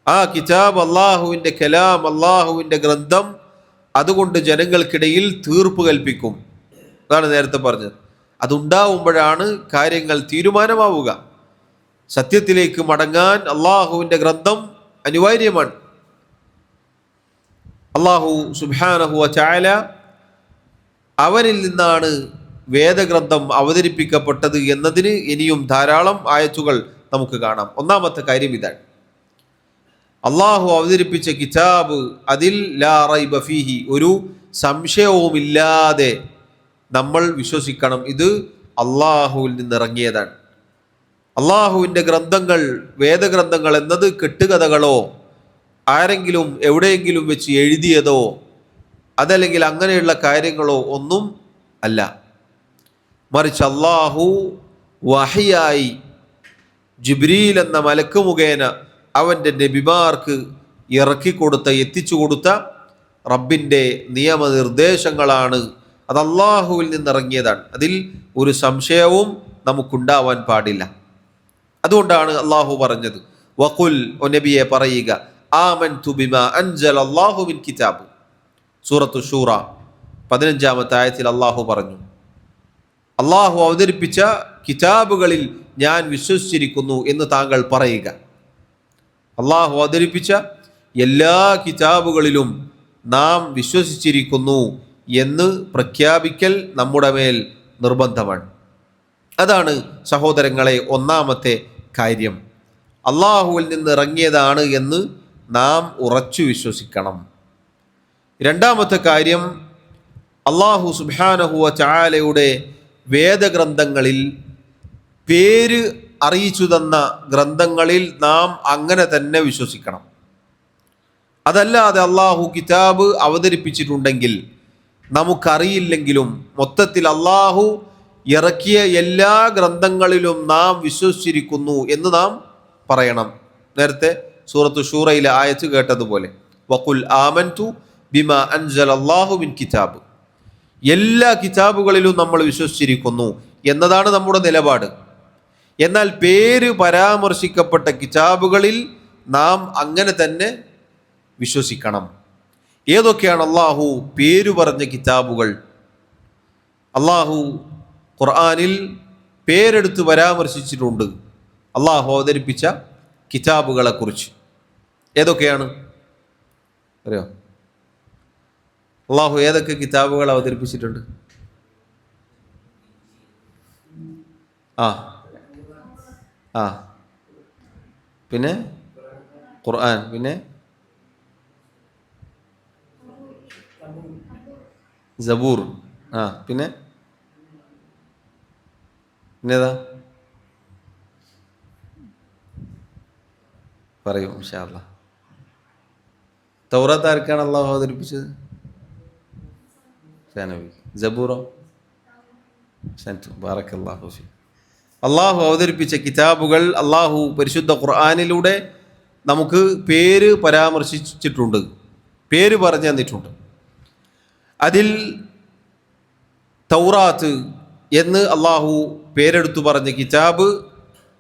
ആ കിതാബ് അള്ളാഹുവിൻ്റെ കലാം, അള്ളാഹുവിൻ്റെ ഗ്രന്ഥം, അതുകൊണ്ട് ജനങ്ങൾക്കിടയിൽ തീർപ്പ് കൽപ്പിക്കും. അതാണ് നേരത്തെ പറഞ്ഞത്. അതുണ്ടാവുമ്പോഴാണ് കാര്യങ്ങൾ തീരുമാനമാവുക. സത്യത്തിലേക്ക് മടങ്ങാൻ അള്ളാഹുവിൻ്റെ ഗ്രന്ഥം അനിവാര്യമാണ്. അള്ളാഹു സുബ്ഹാനഹു വ തആല അവനിൽ നിന്നാണ് വേദഗ്രന്ഥം അവതരിപ്പിക്കപ്പെട്ടത് എന്നതിന് ഇനിയും ധാരാളം ആയത്തുകൾ നമുക്ക് കാണാം. ഒന്നാമത്തെ കാര്യം ഇതാണ്, അള്ളാഹു അവതരിപ്പിച്ച കിതാബ് അതിൽ ലാ റൈബ ഫീഹി, ഒരു സംശയവുമില്ലാതെ നമ്മൾ വിശ്വസിക്കണം. ഇത് അള്ളാഹുവിൽ നിന്നിറങ്ങിയതാണ്. അള്ളാഹുവിൻ്റെ ഗ്രന്ഥങ്ങൾ, വേദഗ്രന്ഥങ്ങൾ എന്നത് കെട്ടുകഥകളോ ആരെങ്കിലും എവിടെയെങ്കിലും വെച്ച് എഴുതിയതോ അതല്ലെങ്കിൽ അങ്ങനെയുള്ള കാര്യങ്ങളോ ഒന്നും അല്ല. മറിച്ച് അള്ളാഹു വഹിയായി ജിബ്രീൽ എന്ന മലക്ക് മുഖേന അവൻ്റെ നബിമാർക്ക് ഇറക്കിക്കൊടുത്ത, എത്തിച്ചു കൊടുത്ത റബ്ബിൻ്റെ നിയമനിർദ്ദേശങ്ങളാണ്. അത് അള്ളാഹുവിൽ നിന്നിറങ്ങിയതാണ്. അതിൽ ഒരു സംശയവും നമുക്കുണ്ടാവാൻ പാടില്ല. അതുകൊണ്ടാണ് അള്ളാഹു പറഞ്ഞത്, വഖുൽ, ഓ നബിയെ പറയുക, ആമൻതു ബിമാ അൻസലല്ലാഹു മിൻ കിതാബ്. സൂറത്തു ശൂറ 15-ാമത്തെ ആയത്തിൽ അള്ളാഹു പറഞ്ഞു, അള്ളാഹു അവതരിപ്പിച്ച കിതാബുകളിൽ ഞാൻ വിശ്വസിച്ചിരിക്കുന്നു എന്ന് താങ്കൾ പറയുക. അള്ളാഹു അവതരിപ്പിച്ച എല്ലാ കിതാബുകളിലും നാം വിശ്വസിച്ചിരിക്കുന്നു എന്ന് പ്രഖ്യാപിക്കൽ നമ്മുടെ മേൽ നിർബന്ധമാണ്. അതാണ് സഹോദരങ്ങളെ ഒന്നാമത്തെ കാര്യം. അള്ളാഹുവിൽ നിന്ന് ഇറങ്ങിയതാണ് എന്ന് നാം ഉറച്ചു വിശ്വസിക്കണം. രണ്ടാമത്തെ കാര്യം, അള്ളാഹു സുബ്ഹാനഹു വ തആലയുടെ വേദഗ്രന്ഥങ്ങളിൽ, പേര് അറിയിച്ചു തന്ന ഗ്രന്ഥങ്ങളിൽ നാം അങ്ങനെ തന്നെ വിശ്വസിക്കണം. അതല്ലാതെ അള്ളാഹു കിതാബ് അവതരിപ്പിച്ചിട്ടുണ്ടെങ്കിൽ നമുക്കറിയില്ലെങ്കിലും മൊത്തത്തിൽ അള്ളാഹു ഇറക്കിയ എല്ലാ ഗ്രന്ഥങ്ങളിലും നാം വിശ്വസിച്ചിരിക്കുന്നു എന്ന് നാം പറയണം. നേരത്തെ സൂറത്തു ശൂറയിലെ ആയത്ത് കേട്ടതുപോലെ, വഖുൽ ആമൻതു ബിമാ അൻസലല്ലാഹു മിൻ കിതാബ്, എല്ലാ കിതാബുകളിലും നമ്മൾ വിശ്വസിച്ചിരിക്കുന്നു എന്നതാണ് നമ്മുടെ നിലപാട്. എന്നാൽ പേര് പരാമർശിക്കപ്പെട്ട കിതാബുകളിൽ നാം അങ്ങനെ തന്നെ വിശ്വസിക്കണം. ഏതൊക്കെയാണ് അള്ളാഹു പേരു പറഞ്ഞ കിതാബുകൾ? അള്ളാഹു ഖുർആനിൽ പേരെടുത്ത് പരാമർശിച്ചിട്ടുണ്ട് അള്ളാഹു അവതരിപ്പിച്ച കിതാബുകളെ കുറിച്ച്. ഏതൊക്കെയാണ് അറിയോ? അള്ളാഹു ഏതൊക്കെ കിതാബുകൾ അവതരിപ്പിച്ചിട്ടുണ്ട്? പിന്നെ ഖുർആൻ, പിന്നെ സബൂർ, പിന്നെ പിന്നേതാ പറയൂ ഇൻഷാ അല്ലാഹ്. തൗറാത്ത് ആർക്കാണ് അള്ളാഹു അവതരിപ്പിച്ചത്? സബൂറോ? ബാറക്കല്ലാഹു ഫീ. അള്ളാഹു അവതരിപ്പിച്ച കിതാബുകൾ അള്ളാഹു പരിശുദ്ധ ഖുർആനിലൂടെ നമുക്ക് പേര് പരാമർശിച്ചിട്ടുണ്ട്, പേര് പറഞ്ഞു തന്നിട്ടുണ്ട്. അതിൽ തൗറാത്ത് എന്ന് അള്ളാഹു പേരെടുത്തു പറഞ്ഞ കിതാബ്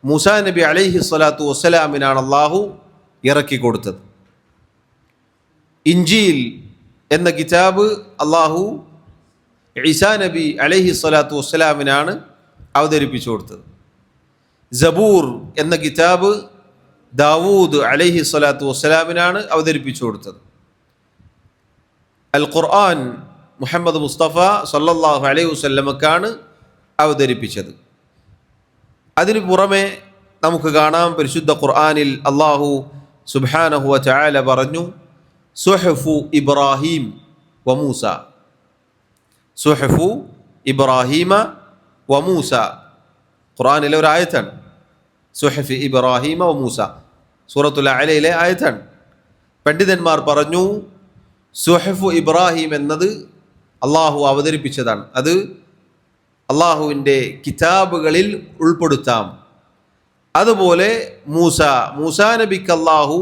മൂസാ നബി അലൈഹി സ്വലാത്തു വസ്സലാമിനാണ് അള്ളാഹു ഇറക്കി കൊടുത്തത്. ഇഞ്ചീൽ എന്ന കിതാബ് അള്ളാഹു ഈസാ നബി അലൈഹി സ്വലാത്തു വസ്സലാമിനാണ് അവതരിപ്പിച്ചു കൊടുത്തത്. സബൂർ എന്ന കിതാബ് ദാവൂദ് അലൈഹി സ്വലാത്തു വസ്സലാമിനാണ് അവതരിപ്പിച്ചു കൊടുത്തത്. അൽ ഖുർആൻ മുഹമ്മദ് മുസ്തഫ സല്ലല്ലാഹു അലൈഹി വസല്ലമക്കാണ് അവതരിപ്പിച്ചത്. അതിനു പുറമെ നമുക്ക് കാണാം, പരിശുദ്ധ ഖുർആനിൽ അള്ളാഹു സുബ്ഹാനഹു വ തആല പറഞ്ഞു, സുഹഫു ഇബ്രാഹിം വ മൂസ. സുഹഫു ഇബ്രാഹിമ വ മൂസ ഖുർആനിലെ ഒരു ആയത്താണ്. സുഹഫി ഇബ്രാഹിമ വ മൂസ സൂറത്തുൽ അഅലയിലെ ആയത്താണ്. പണ്ഡിതന്മാർ പറഞ്ഞു, സുഹഫു ഇബ്രാഹിം എന്നത് അള്ളാഹു അവതരിപ്പിച്ചതാണ്. അത് അള്ളാഹുവിൻ്റെ കിതാബുകളിൽ ഉൾപ്പെടുത്താം. അതുപോലെ മൂസാ നബിക്ക് അള്ളാഹു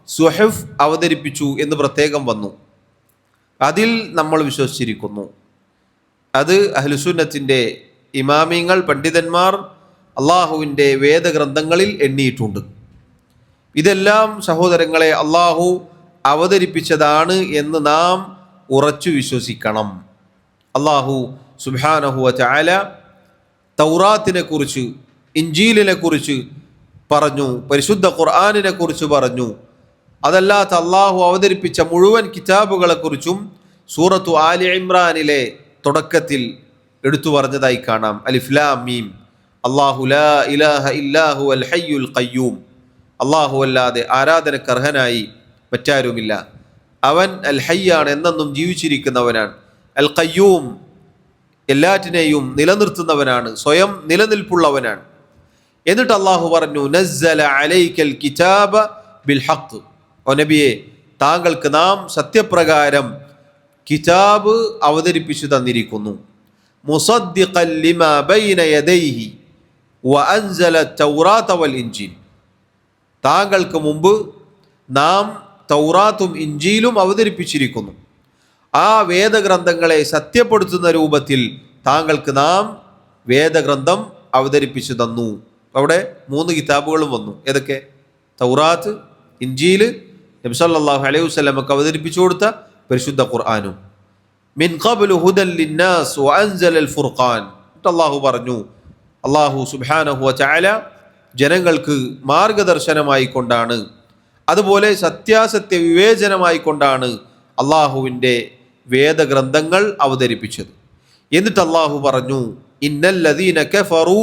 സുഹഫ് അവതരിപ്പിച്ചു എന്ന് പ്രത്യേകം വന്നു. അതിൽ നമ്മൾ വിശ്വസിച്ചിരിക്കുന്നു. അത് അഹ്ലുസുന്നത്തിൻ്റെ ഇമാമിങ്ങൾ, പണ്ഡിതന്മാർ അള്ളാഹുവിൻ്റെ വേദഗ്രന്ഥങ്ങളിൽ എണ്ണിയിട്ടുണ്ട്. ഇതെല്ലാം സഹോദരങ്ങളെ അള്ളാഹു അവതരിപ്പിച്ചതാണ് എന്ന് നാം ഉറച്ചു വിശ്വസിക്കണം. അള്ളാഹു സുബ്ഹാനഹു വ തആല തൗറാത്തിനെ കുറിച്ച്, ഇഞ്ചീലിനെ കുറിച്ച് പറഞ്ഞു, പരിശുദ്ധ ഖുർആനിനെ കുറിച്ച് പറഞ്ഞു. അതല്ലാത്ത അള്ളാഹു അവതരിപ്പിച്ച മുഴുവൻ കിതാബുകളെക്കുറിച്ചും സൂറത്തു ആലി ഇമ്രാനിലെ തുടക്കത്തിൽ എടുത്തു പറഞ്ഞതായി കാണാം. അലിഫ് ലാം മീം, അല്ലാഹു ലാ ഇലാഹ ഇല്ലാഹു അൽ ഹയ്യുൽ ഖയ്യൂം. അള്ളാഹു അല്ലാതെ ആരാധനക്ക് അർഹനായി മറ്റാരുമില്ല. അവൻ അൽ ഹയ്യാണ്, എന്നെന്നും ജീവിച്ചിരിക്കുന്നവനാണ്. അൽ ഖയ്യൂം, എല്ലാറ്റിനെയും നിലനിർത്തുന്നവനാണ്, സ്വയം നിലനിൽപ്പുള്ളവനാണ്. എന്നിട്ട് അള്ളാഹു പറഞ്ഞു, നസ്സല അലൈക്കൽ കിതാബ ബിൽ ഹഖ്. ഓ നബിയെ, താങ്കൾക്ക് നാം സത്യപ്രകാരം കിതാബ് അവതരിപ്പിച്ചു തന്നിരിക്കുന്നു. മുസദ്ദിഖൻ ലിമാ ബൈന യദൈഹി വഅൻസല തൗറാത വൽ ഇൻജീൽ. താങ്കൾക്ക് മുമ്പ് നാം തൗറാത്തും ഇഞ്ചീലും അവതരിപ്പിച്ചിരിക്കുന്നു. ആ വേദഗ്രന്ഥങ്ങളെ സത്യപ്പെടുത്തുന്ന രൂപത്തിൽ താങ്കൾക്ക് നാം വേദഗ്രന്ഥം അവതരിപ്പിച്ചു തന്നു. അവിടെ 3 കിതാബുകളും വന്നു. ഏതൊക്കെ? തൗറാത്ത്, ഇഞ്ചീല്, നബി സല്ലല്ലാഹു അലൈഹി വസല്ലമക്ക് അവതരിപ്പിച്ചു കൊടുത്ത പരിശുദ്ധ ഖുർആനും. മിൻ ഖബ്ലു ഹുദൻ ലിന്നാസ് വഅൻസലൽ ഫുർഖാൻ. അല്ലാഹു പറഞ്ഞു, അല്ലാഹു സുബ്ഹാനഹു വ തആല ജനങ്ങൾക്ക് മാർഗദർശനമായി കൊണ്ടാണ്, അതുപോലെ സത്യാസത്യ വിവേചനമായി കൊണ്ടാണ് അള്ളാഹുവിൻ്റെ വേദഗ്രന്ഥങ്ങൾ അവതരിപ്പിച്ചത്. എന്നിട്ട് അള്ളാഹു പറഞ്ഞു, ഇന്നല്ലദീന കഫറൂ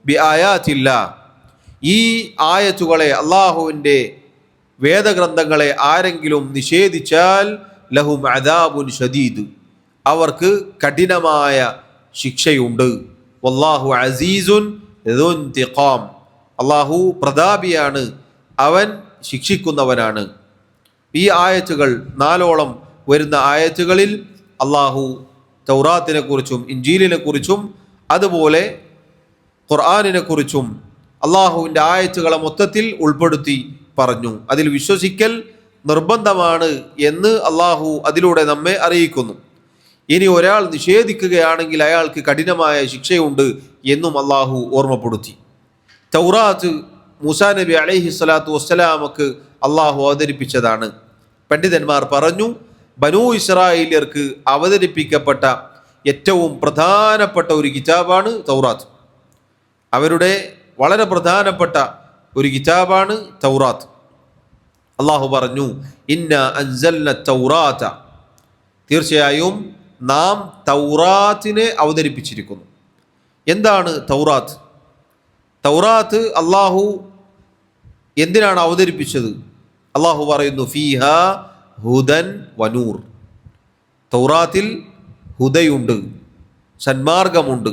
ബിആയാതില്ലാ. ഈ ആയത്തുകളെ, അള്ളാഹുവിൻ്റെ വേദഗ്രന്ഥങ്ങളെ ആരെങ്കിലും നിഷേധിച്ചാൽ ലഹും അദാബുൻ ഷദീദ്, അവർക്ക് കഠിനമായ ശിക്ഷയുണ്ട്. വല്ലാഹു അസീസുൻ ദുൻതിഖാം. അള്ളാഹു പ്രതാപിയാണ്, അവൻ ശിക്ഷിക്കുന്നവനാണ്. ഈ ആയത്തുകൾ 4ഓളം വരുന്ന ആയത്തുകളിൽ അള്ളാഹു തൗറാത്തിനെ കുറിച്ചും ഇഞ്ചീലിനെ കുറിച്ചും അതുപോലെ ഖുർആനിനെ കുറിച്ചും അള്ളാഹുവിൻ്റെ ആയത്തുകളെ മൊത്തത്തിൽ ഉൾപ്പെടുത്തി പറഞ്ഞു. അതിൽ വിശ്വസിക്കൽ നിർബന്ധമാണ് എന്ന് അള്ളാഹു അതിലൂടെ നമ്മെ അറിയിക്കുന്നു. ഇനി ഒരാൾ നിഷേധിക്കുകയാണെങ്കിൽ അയാൾക്ക് കഠിനമായ ശിക്ഷയുണ്ട് എന്നും അള്ളാഹു ഓർമ്മപ്പെടുത്തി. തൗറാത്ത് മൂസാ നബി അലൈഹി സ്വലാത്തു വസ്സലാമക്ക് അള്ളാഹു അവതരിപ്പിച്ചതാണ്. പണ്ഡിതന്മാർ പറഞ്ഞു, ബനൂ ഇസ്രായേലിയർക്ക് അവതരിപ്പിക്കപ്പെട്ട ഏറ്റവും പ്രധാനപ്പെട്ട ഒരു കിതാബാണ് തൗറാത്ത്. അവരുടെ വളരെ പ്രധാനപ്പെട്ട ഒരു കിതാബാണ് തൗറാത്ത്. അള്ളാഹു പറഞ്ഞു, ഇന്ന അൻസൽന തൗറാത്ത, തീർച്ചയായും നാം തൗറാത്തിനെ അവതരിപ്പിച്ചിരിക്കുന്നു. എന്താണ് തൗറാത്ത്? തൗറാത്ത് അള്ളാഹു എന്തിനാണ് അവതരിപ്പിച്ചത്? അള്ളാഹു പറയുന്നു, ഫീഹാ ഹുദൻ വനൂർ. തൗറാത്തിൽ ഹുദയുണ്ട്, സന്മാർഗമുണ്ട്,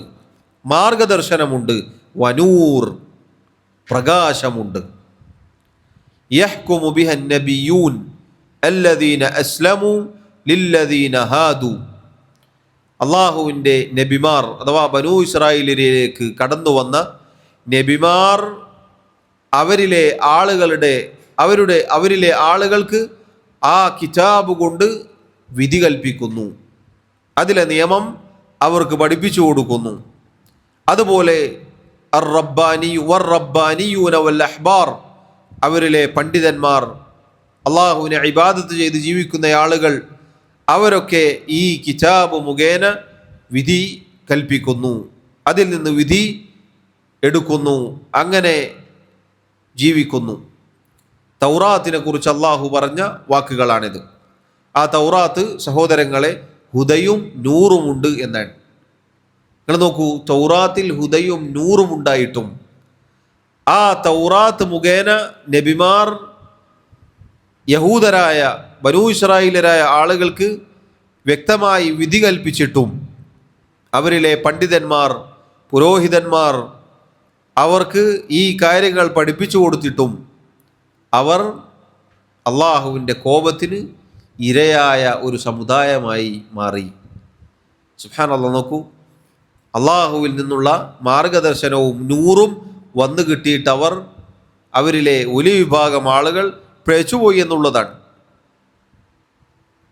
മാർഗദർശനമുണ്ട്, വനൂർ, പ്രകാശമുണ്ട്. യഹ്കുമു ബിഹൻ നബിയൂൻ അല്ലദീന അസ്ലമു ലില്ലദീന ഹാദു. അള്ളാഹുവിൻ്റെ നബിമാർ അഥവാ ബനൂ ഇസ്രായേലിലേക്ക് കടന്നു വന്ന നബിമാർ അവരിലെ ആളുകൾക്ക് ആ കിതാബ് കൊണ്ട് വിധി കൽപ്പിക്കുന്നു, അതിലെ നിയമം അവർക്ക് പഠിപ്പിച്ചു കൊടുക്കുന്നു. അതുപോലെ റബ്ബാനിയൂന വൽ അഹ്ബാർ, അവരിലെ പണ്ഡിതന്മാർ, അള്ളാഹുവിനെ ഇബാദത്ത് ചെയ്ത് ജീവിക്കുന്ന ആളുകൾ, അവരൊക്കെ ഈ കിതാബ് മുഖേന വിധി കൽപ്പിക്കുന്നു, അതിൽ നിന്ന് വിധി എടുക്കുന്നു, അങ്ങനെ ജീവിക്കുന്നു. തൗറാത്തിനെ കുറിച്ച് അള്ളാഹു പറഞ്ഞ വാക്കുകളാണിത്. ആ തൗറാത്ത് സഹോദരങ്ങളെ ഹുദയും നൂറുമുണ്ട് എന്നാണ്. നിങ്ങൾ നോക്കൂ, തൗറാത്തിൽ ഹുദയും നൂറുമുണ്ടായിട്ടും ആ തൗറാത്ത് മുഖേന നബിമാർ യഹൂദരായ ബനൂ ഇസ്രായേലരായ ആളുകൾക്ക് വ്യക്തമായി വിധി കൽപ്പിച്ചിട്ടും അവരിലെ പണ്ഡിതന്മാർ, പുരോഹിതന്മാർ അവർക്ക് ഈ കാര്യങ്ങൾ പഠിപ്പിച്ചു കൊടുത്തിട്ടും അവർ അള്ളാഹുവിൻ്റെ കോപത്തിന് ഇരയായ ഒരു സമുദായമായി മാറി. സുബ്ഹാനല്ലാഹ്, നോക്കൂ, അള്ളാഹുവിൽ നിന്നുള്ള മാർഗദർശനവും നൂറും വന്നു കിട്ടിയിട്ട് അവരിലെ വലിയ വിഭാഗം ആളുകൾ പിഴച്ചുപോയി എന്നുള്ളതാണ്.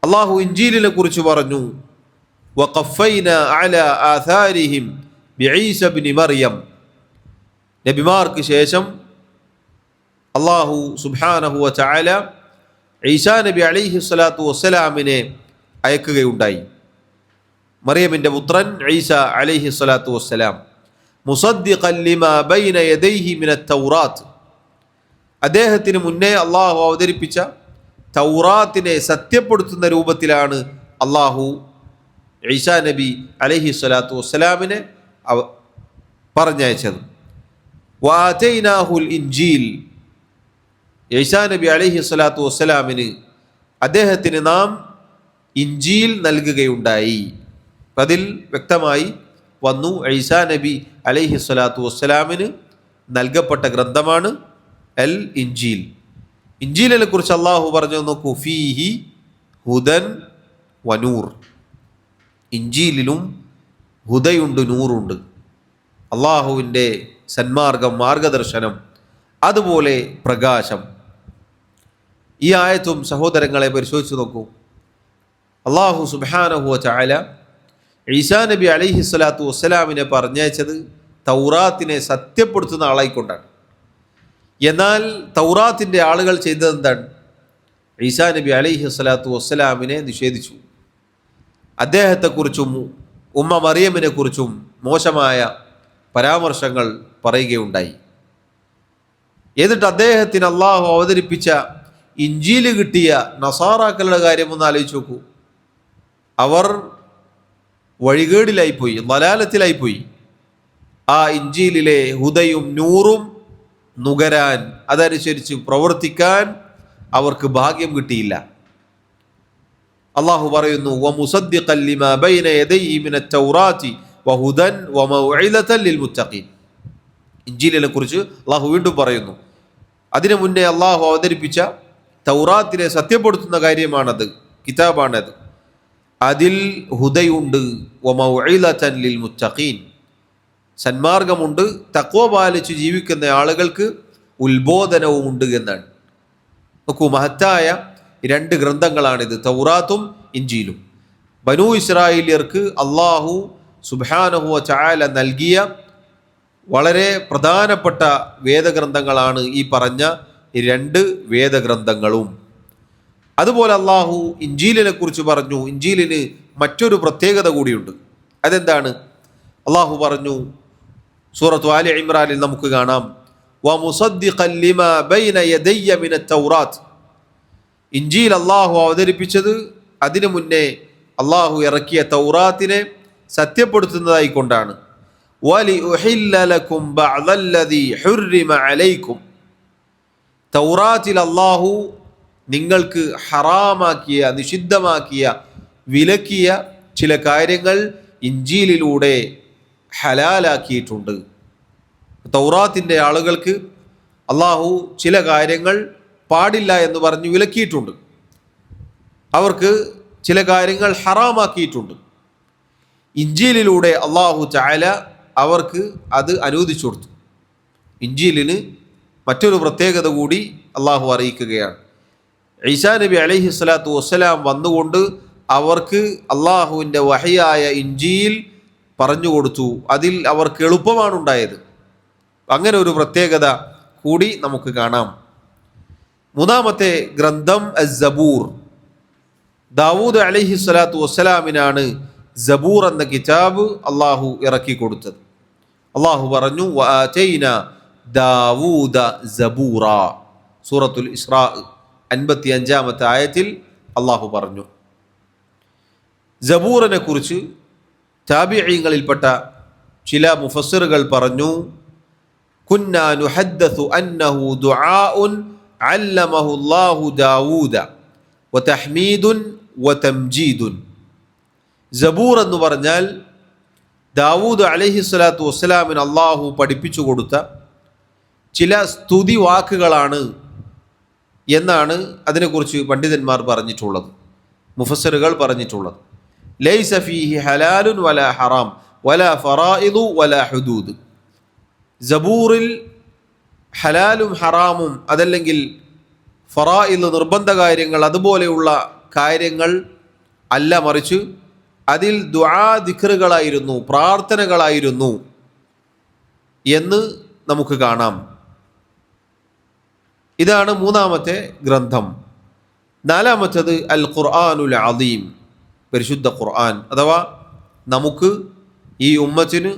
അള്ളാഹു ഇഞ്ചീലിനെ കുറിച്ച് പറഞ്ഞു, വഖഫൈന അലാ ആഥാരിഹിം ബിഈസ ഇബ്നു മറിയം. നബിമാർക്ക് ശേഷം അള്ളാഹു സുബ്ഹാനഹു വ തആല ഈസാ നബി അലൈഹി സ്വലാത്തു വസ്സലാമിനെ അയക്കുകയുണ്ടായി. മറിയമിൻ്റെ പുത്രൻ ഈസ അലൈഹി സ്വലാത്തു വസ്സലാം മുസദ്ദിഖൻ ലിമാ ബൈന യദൈഹി മിനത് തൗറാത്ത്, അദ്ദേഹത്തിന് മുന്നേ അള്ളാഹു അവതരിപ്പിച്ച തൗറാത്തിനെ സത്യപ്പെടുത്തുന്ന രൂപത്തിലാണ് അള്ളാഹു ഈസാ നബി അലൈഹി സ്വലാത്തു വസ്സലാമിനെ പറഞ്ഞയച്ചത്. വആതൈനാഹുൽ ഇൻജീൽ, ഈസാ നബി അലൈഹി സ്വലാത്തു വസ്സലാമിന് അദ്ദേഹത്തിന് നാം ഇൻജീൽ നൽകുകയുണ്ടായി. അതിൽ വ്യക്തമായി വന്നു ഈസാ നബി അലൈഹി സ്വലാത്തു വസ്സലാമിന് നൽകപ്പെട്ട ഗ്രന്ഥമാണ് അൽ ഇൻജീൽ. ഇൻജീലിനെ കുറിച്ച് അള്ളാഹു പറഞ്ഞു നോക്കൂ, ഫീഹി ഹുദൻ വനൂർ, ഇൻജീലിലും ഹുദയുണ്ട്, നൂറുണ്ട്. അള്ളാഹുവിൻ്റെ സന്മാർഗം, മാർഗദർശനം, അതുപോലെ പ്രകാശം. ഈ ആയത്തും സഹോദരങ്ങളെ പരിശോധിച്ച് നോക്കൂ. അള്ളാഹു സുബ്ഹാനഹു വ തആല ഈസാ നബി അലൈഹി സ്വലാത്തു വസ്സലാമിനെ പറഞ്ഞയച്ചത് തൗറാത്തിനെ സത്യപ്പെടുത്തുന്ന ആളായിക്കൊണ്ടാണ്. എന്നാൽ തൗറാത്തിൻ്റെ ആളുകൾ ചെയ്തത് എന്താണ്? ഈസാ നബി അലൈഹി സ്വലാത്തു വസ്സലാമിനെ നിഷേധിച്ചു. അദ്ദേഹത്തെക്കുറിച്ചും ഉമ്മ മറിയമിനെ കുറിച്ചും മോശമായ പരാമർശങ്ങൾ പറയുകയുണ്ടായി. എന്നിട്ട് അദ്ദേഹത്തിന് അള്ളാഹു അവതരിപ്പിച്ച ഇൻജീല് കിട്ടിയ നസാറാക്കളുടെ കാര്യം ഒന്ന് ആലോചിച്ച് നോക്കൂ. അവർ വഴികേടിലായിപ്പോയി, ലലാലത്തിലായിപ്പോയി. ആ ഇൻജീലിലെ ഹുദയും നൂറും നുകരാൻ, അതനുസരിച്ച് പ്രവർത്തിക്കാൻ അവർക്ക് ഭാഗ്യം കിട്ടിയില്ല. അള്ളാഹു പറയുന്നു, വമുസദ്ദിഖൻ ലിമാ ബൈന യദൈഹി മിനത് തൗറാത്തി വഹുദൻ വമൗഇദതൻ ലിൽമുത്തഖീൻ. ഇൻജീലിനെ കുറിച്ച് അള്ളാഹു വീണ്ടും പറയുന്നു. അതിനു മുന്നേ അള്ളാഹു അവതരിപ്പിച്ച തൗറാത്തിനെ സത്യപ്പെടുത്തുന്ന കാര്യമാണത്, കിതാബാണത്. അതിൽ ഹുദയുണ്ട്, വമൗഇദതൻ ലിൽമുത്തഖീൻ, സന്മാർഗമുണ്ട്, തഖ്വ പാലിച്ച് ജീവിക്കുന്ന ആളുകൾക്ക് ഉത്ബോധനവുമുണ്ട് എന്നാണ്. നോക്കൂ, മഹത്തായ രണ്ട് ഗ്രന്ഥങ്ങളാണിത്, തൗറാത്തും ഇൻജീലും. ബനൂ ഇസ്രായേലിയർക്ക് അള്ളാഹു സുബ്ഹാനഹു വ തആല നൽകിയ വളരെ പ്രധാനപ്പെട്ട വേദഗ്രന്ഥങ്ങളാണ് ഈ പറഞ്ഞ രണ്ട് വേദഗ്രന്ഥങ്ങളും. അതുപോലെ അള്ളാഹു ഇൻജീലിനെ കുറിച്ച് പറഞ്ഞു. ഇൻജീലിന് മറ്റൊരു പ്രത്യേകത കൂടിയുണ്ട്. അതെന്താണ്? അള്ളാഹു പറഞ്ഞു, സൂറത്തു ആലി ഇമ്രാനിൽ നമുക്ക് കാണാം, വമുസദ്ദിഖൻ ലിമാ ബൈന യദയ്യ മിനത് തൗറാത്ത്. ഇൻജീൽ അള്ളാഹു അവതരിപ്പിച്ചത് അതിനു മുന്നേ അള്ളാഹു ഇറക്കിയ തൗറാത്തിനെ സത്യപ്പെടുത്തുന്നതായി കൊണ്ടാണ്. വലിഉഹില്ല ലക്കും ബഅദല്ലദീ ഹുർരിമ അലൈക്കും, തൗറാത്തിൽ അള്ളാഹു നിങ്ങൾക്ക് ഹറാമാക്കിയ, നിഷിദ്ധമാക്കിയ, വിലക്കിയ ചില കാര്യങ്ങൾ ഇൻജീലിലൂടെ ഹലാലാക്കിയിട്ടുണ്ട്. തൗറാത്തിൻ്റെ ആളുകൾക്ക് അള്ളാഹു ചില കാര്യങ്ങൾ പാടില്ല എന്ന് പറഞ്ഞ് വിലക്കിയിട്ടുണ്ട്. അവർക്ക് ചില കാര്യങ്ങൾ ഹറാമാക്കിയിട്ടുണ്ട്. ഇൻജീലിലൂടെ അള്ളാഹു തആല അവർക്ക് അത് അനുവദിച്ചു കൊടുത്തു. ഇൻജീലിന് മറ്റൊരു പ്രത്യേകത കൂടി അള്ളാഹു അറിയിക്കുകയാണ്. ഈസാ നബി അലൈഹി സ്വലാത്തു വസ്സലാം വന്നുകൊണ്ട് അവർക്ക് അള്ളാഹുവിൻ്റെ വഹയായ ഇൻജീൽ പറഞ്ഞു കൊടുത്തു. അതിൽ അവർക്ക് എളുപ്പമാണ് ഉണ്ടായത്. അങ്ങനെ ഒരു പ്രത്യേകത കൂടി നമുക്ക് കാണാം. മൂന്നാമത്തെ ഗ്രന്ഥം അസ്സബൂർ. ദാവൂദ് അലൈഹി സ്വലാത്തു വസ്സലാമിനാണ് സബൂർ എന്ന കിതാബ് അള്ളാഹു ഇറക്കി കൊടുത്തത്. അള്ളാഹു പറഞ്ഞു, വആതൈന ദാവൂദ സബൂറ. സൂറത്തുൽ ഇസ്രാ 55-ാമത്തെ ആയത്തിൽ അള്ളാഹു പറഞ്ഞു. സബൂറിനെ കുറിച്ച് താബിഈങ്ങളിൽപ്പെട്ട ചില മുഫസ്സിറുകൾ പറഞ്ഞു, കുന്നാ നുഹദ്ദസു അന്നഹു ദുആഉൻ അല്ലമഹു അല്ലാഹു ദാവൂദ വതഹ്മീദുൻ വതംജീദുൻ. സബൂർ എന്ന് പറഞ്ഞാൽ ദാവൂദ് അലൈഹി സ്വലാത്തു വസ്സലാമിന് അള്ളാഹു പഠിപ്പിച്ചു കൊടുത്ത ചില സ്തുതി വാക്കുകളാണ് എന്നാണ് അതിനെക്കുറിച്ച് പണ്ഡിതന്മാർ പറഞ്ഞിട്ടുള്ളത്, മുഫസ്സിറുകൾ പറഞ്ഞിട്ടുള്ളത്. ലൈസ ഫീഹി ഹലാലുൻ വലാ ഹറാം വലാ ഫറായിദു വലാ ഹുദൂദ്. സബൂറിൽ ഹലാലും ഹറാമും, അതല്ലെങ്കിൽ ഫറായിദ് നിർബന്ധ കാര്യങ്ങൾ, അതുപോലെയുള്ള കാര്യങ്ങൾ അല്ല, മറിച്ച് അതിൽ ദുആ ദിക്റുകളായിരുന്നു, പ്രാർത്ഥനകളായിരുന്നു എന്ന് നമുക്ക് കാണാം. ഇതാണ് മൂന്നാമത്തെ ഗ്രന്ഥം. നാലാമത്തേത് അൽ ഖുർആനുൽ അദീം, പരിശുദ്ധ ഖുർആൻ, അഥവാ നമുക്ക് ഈ ഉമ്മത്തിന്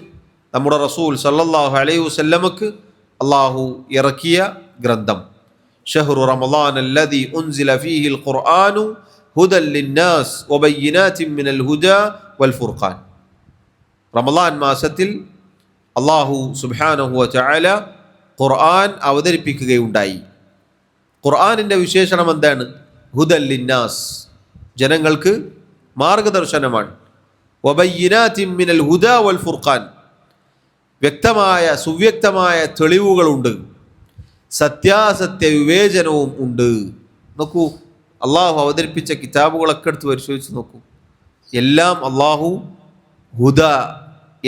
നമ്മുടെ റസൂൽ സല്ലല്ലാഹു അലൈഹി വസല്ലമക്ക് അള്ളാഹു ഇറക്കിയ ഗ്രന്ഥം. ഷഹ്റു റമളാൻ അല്ലദീ ഉൻസില ഫീഹിൽ ഖുർആനു ഹുദൻ ലിന്നാസ് വബയ്യിനാതിൻ മിനൽ ഹുദാ വൽ ഫുർഖാൻ. റമളാൻ മാസത്തിൽ അള്ളാഹു സുബ്ഹാനഹു വ തആല ഖുർആൻ അവതരിപ്പിക്കുകയുണ്ടായി. ഖുർആനിൻ്റെ വിശേഷണം എന്താണ്? ഹുദൻ ലിന്നാസ്, ജനങ്ങൾക്ക് മാർഗദർശനമാണ്. വബയ്യിനാതിൻ മിനൽ ഹുദാ വൽ ഫുർഖാൻ, വ്യക്തമായ സുവ്യക്തമായ തെളിവുകളുണ്ട്, സത്യാസത്യ വിവേചനവും ഉണ്ട്. നോക്കൂ, അള്ളാഹു അവതരിപ്പിച്ച കിതാബുകളൊക്കെ എടുത്ത് പരിശോധിച്ച് നോക്കൂ. എല്ലാം അള്ളാഹു ഹുദ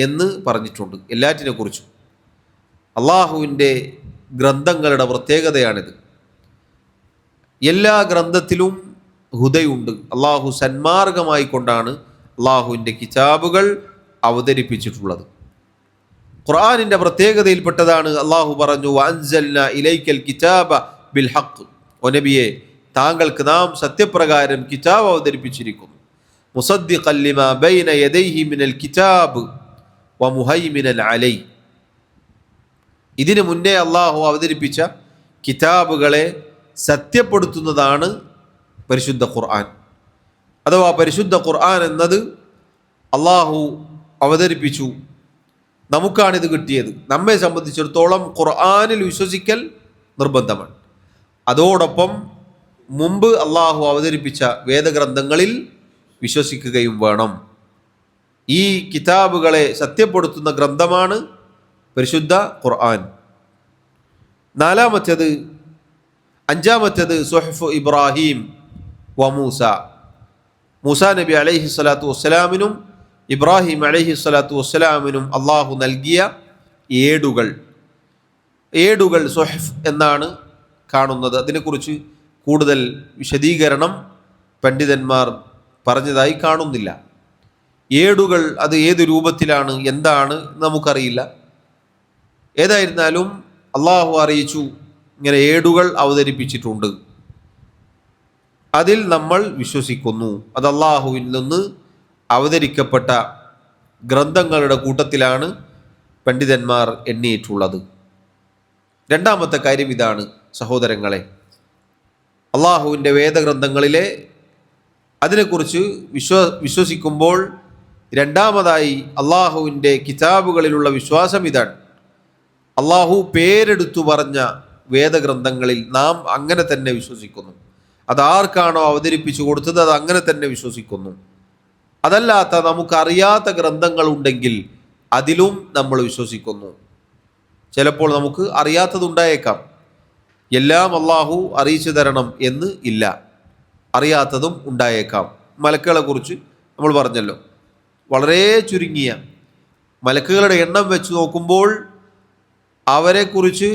എന്ന് പറഞ്ഞിട്ടുണ്ട്. എല്ലാറ്റിനെ കുറിച്ചും അള്ളാഹുവിൻ്റെ ഗ്രന്ഥങ്ങളുടെ പ്രത്യേകതയാണിത്. എല്ലാ ഗ്രന്ഥത്തിലും ഹുദയുണ്ട്. അള്ളാഹു സന്മാർഗമായി കൊണ്ടാണ് അള്ളാഹുവിൻ്റെ കിതാബുകൾ അവതരിപ്പിച്ചിട്ടുള്ളത്. ഖുർആനിൻ്റെ പ്രത്യേകതയിൽപ്പെട്ടതാണ് അള്ളാഹു പറഞ്ഞു, വഅൻസൽനാ ഇലൈക്കൽ കിതാബ ബിൽ ഹഖ്, ഓ നബിയെ താങ്കൾക്ക് നാം സത്യപ്രകാരം കിതാബ് അവതരിപ്പിച്ചിരിക്കുന്നു. മുസദ്ദിഖൻ ലിമാ ബൈന യദൈഹി മിനൽ കിതാബ് വമുഹൈമിനൻ അലൈഹി, ഇതിനു മുന്നേ അള്ളാഹു അവതരിപ്പിച്ച കിതാബുകളെ സത്യപ്പെടുത്തുന്നതാണ് പരിശുദ്ധ ഖുർആൻ. അഥവാ പരിശുദ്ധ ഖുർആൻ എന്നത് അള്ളാഹു അവതരിപ്പിച്ചു, നമുക്കാണിത് കിട്ടിയത്. നമ്മെ സംബന്ധിച്ചിടത്തോളം ഖുർആനിൽ വിശ്വസിക്കൽ നിർബന്ധമാണ്. അതോടൊപ്പം മുമ്പ് അള്ളാഹു അവതരിപ്പിച്ച വേദഗ്രന്ഥങ്ങളിൽ വിശ്വസിക്കുകയും വേണം. ഈ കിതാബുകളെ സത്യപ്പെടുത്തുന്ന ഗ്രന്ഥമാണ് പരിശുദ്ധ ഖുർആൻ. അഞ്ചാമത്തേത് സുഹഫ് ഇബ്രാഹിം വ മൂസ, മൂസാ നബി അലൈഹി സ്വലാത്തു വസ്സലാമിനും ഇബ്രാഹിം അലൈഹി സ്വലാത്തു വസ്സലാമിനും അള്ളാഹു നൽകിയ ഏടുകൾ സുഹഫ് എന്നാണ് കാണുന്നത്. അതിനെക്കുറിച്ച് കൂടുതൽ വിശദീകരണം പണ്ഡിതന്മാർ പറഞ്ഞതായി കാണുന്നില്ല. ഏടുകൾ അത് ഏത് രൂപത്തിലാണ്, എന്താണ് നമുക്കറിയില്ല. ഏതായിരുന്നാലും അള്ളാഹു അറിയിച്ചു, ഇങ്ങനെ ഏടുകൾ അവതരിപ്പിച്ചിട്ടുണ്ട്, അതിൽ നമ്മൾ വിശ്വസിക്കുന്നു. അത് അള്ളാഹുവിൽ നിന്ന് അവതരിക്കപ്പെട്ട ഗ്രന്ഥങ്ങളുടെ കൂട്ടത്തിലാണ് പണ്ഡിതന്മാർ എണ്ണിയിട്ടുള്ളത്. രണ്ടാമത്തെ കാര്യം ഇതാണ് സഹോദരങ്ങളെ, അള്ളാഹുവിൻ്റെ വേദഗ്രന്ഥങ്ങളിലെ അതിനെക്കുറിച്ച് വിശ്വസിക്കുമ്പോൾ രണ്ടാമതായി അള്ളാഹുവിൻ്റെ കിതാബുകളിലുള്ള വിശ്വാസം ഇതാണ്. അള്ളാഹു പേരെടുത്തു പറഞ്ഞ വേദഗ്രന്ഥങ്ങളിൽ നാം അങ്ങനെ തന്നെ വിശ്വസിക്കുന്നു. അതാർക്കാണോ അവതരിപ്പിച്ചു കൊടുത്തത് അത് അങ്ങനെ തന്നെ വിശ്വസിക്കുന്നു. അതല്ലാത്ത നമുക്കറിയാത്ത ഗ്രന്ഥങ്ങളുണ്ടെങ്കിൽ അതിലും നമ്മൾ വിശ്വസിക്കുന്നു. ചിലപ്പോൾ നമുക്ക് അറിയാത്തതുണ്ടായേക്കാം. എല്ലാം അള്ളാഹു അറിയിച്ചു തരണം എന്ന് ഇല്ല, അറിയാത്തതും ഉണ്ടായേക്കാം. മലക്കുകളെ കുറിച്ച് നമ്മൾ പറഞ്ഞല്ലോ, വളരെ ചുരുങ്ങിയ മലക്കുകളുടെ എണ്ണം വെച്ച് നോക്കുമ്പോൾ അവരെക്കുറിച്ച്